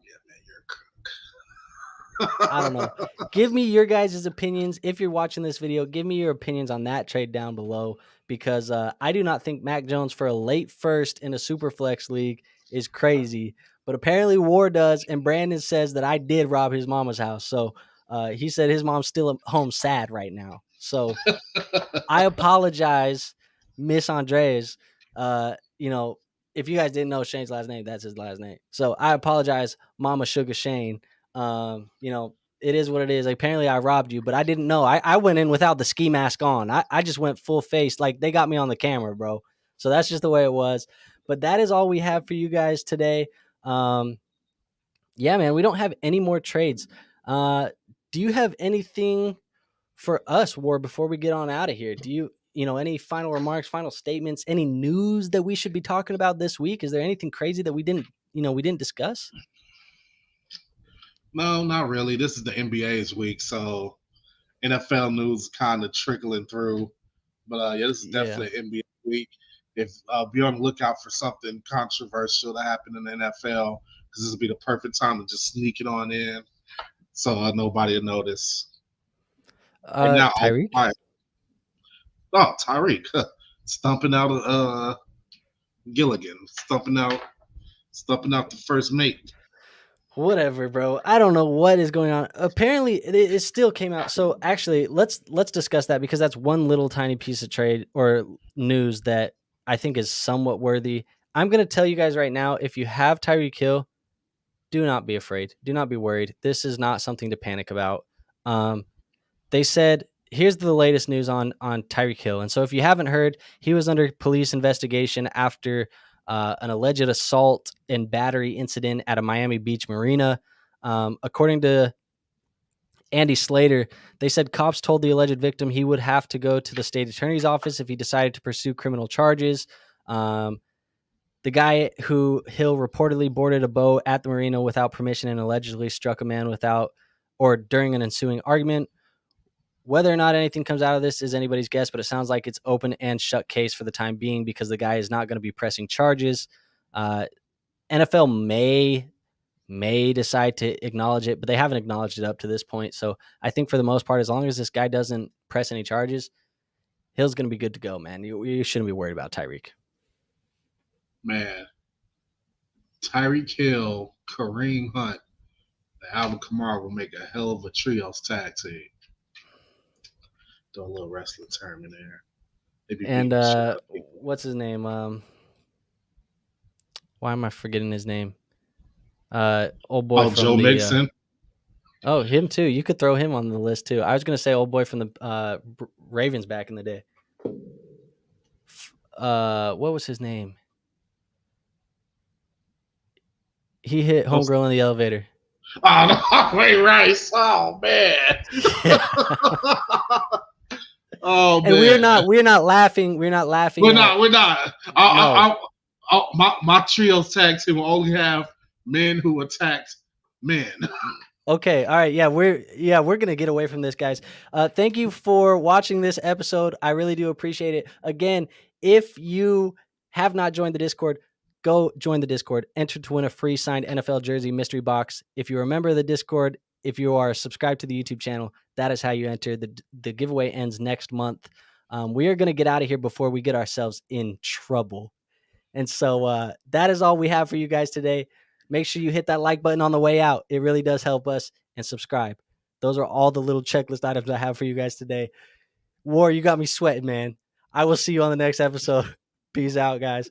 Yeah, man, you're a crook. I don't know. Give me your guys' opinions. If you're watching this video, give me your opinions on that trade down below, because I do not think Mac Jones for a late first in a super flex league is crazy. But apparently War does, and Brandon says that I did rob his mama's house. So he said his mom's still at home sad right now. So I apologize, Miss Andres. If you guys didn't know Shane's last name, that's his last name. So I apologize, Mama Sugar Shane. It is what it is. Apparently I robbed you, but I didn't know. I went in without the ski mask on. I just went full face. Like, they got me on the camera, bro. So that's just the way it was. But that is all we have for you guys today. Yeah, man, we don't have any more trades. Do you have anything for us, War, before we get on out of here? Do you any final remarks, final statements, any news that we should be talking about this week? Is there anything crazy that we didn't discuss? No, not really. This is the NBA's week, so NFL news kind of trickling through. But yeah, this is Yeah. definitely NBA week. If be on the lookout for something controversial to happen in the NFL, because this will be the perfect time to just sneak it on in, so nobody will notice. Right now, all Tyreek? quiet. Oh, Tyreek stumping out Gilligan, stumping out the first mate. Whatever, bro. I don't know what is going on. Apparently, it still came out. So actually, let's discuss that, because that's one little tiny piece of trade or news that I think is somewhat worthy. I'm going to tell you guys right now, if you have Tyreek Hill, do not be afraid. Do not be worried. This is not something to panic about. They said, here's the latest news on Tyreek Hill. And so if you haven't heard, he was under police investigation after an alleged assault and battery incident at a Miami Beach marina. According to Andy Slater, they said cops told the alleged victim he would have to go to the state attorney's office if he decided to pursue criminal charges. The guy who Hill reportedly boarded a boat at the marina without permission and allegedly struck a man without or during an ensuing argument. Whether or not anything comes out of this is anybody's guess, but it sounds like it's open and shut case for the time being, because the guy is not going to be pressing charges. NFL may decide to acknowledge it, but they haven't acknowledged it up to this point. So I think for the most part, as long as this guy doesn't press any charges, Hill's going to be good to go, man. You shouldn't be worried about Tyreek. Man, Tyreek Hill, Kareem Hunt, and Alvin Kamara will make a hell of a trios tag team. Throw a little wrestling term in there. And what's his name? Why am I forgetting his name? Old boy from Joe Mixon. Him too. You could throw him on the list too. I was gonna say old boy from the Ravens back in the day. What was his name? He hit homegirl in the elevator. Oh, no, Ray Rice. Oh man. Yeah. Oh and man. we're not laughing. We're not laughing. We're not. My trios tag team will only have men who attacked men. Okay, all right, yeah, we're gonna get away from this, guys. Thank you for watching this episode. I really do appreciate it. Again, if you have not joined the Discord, go join the Discord. Enter to win a free signed NFL jersey mystery box. If you remember the Discord, if you are subscribed to the YouTube channel, that is how you enter. The giveaway ends next month. We are gonna get out of here before we get ourselves in trouble. And so that is all we have for you guys today. Make sure you hit that like button on the way out. It really does help us. And subscribe. Those are all the little checklist items I have for you guys today. War, you got me sweating, man. I will see you on the next episode. Peace out, guys.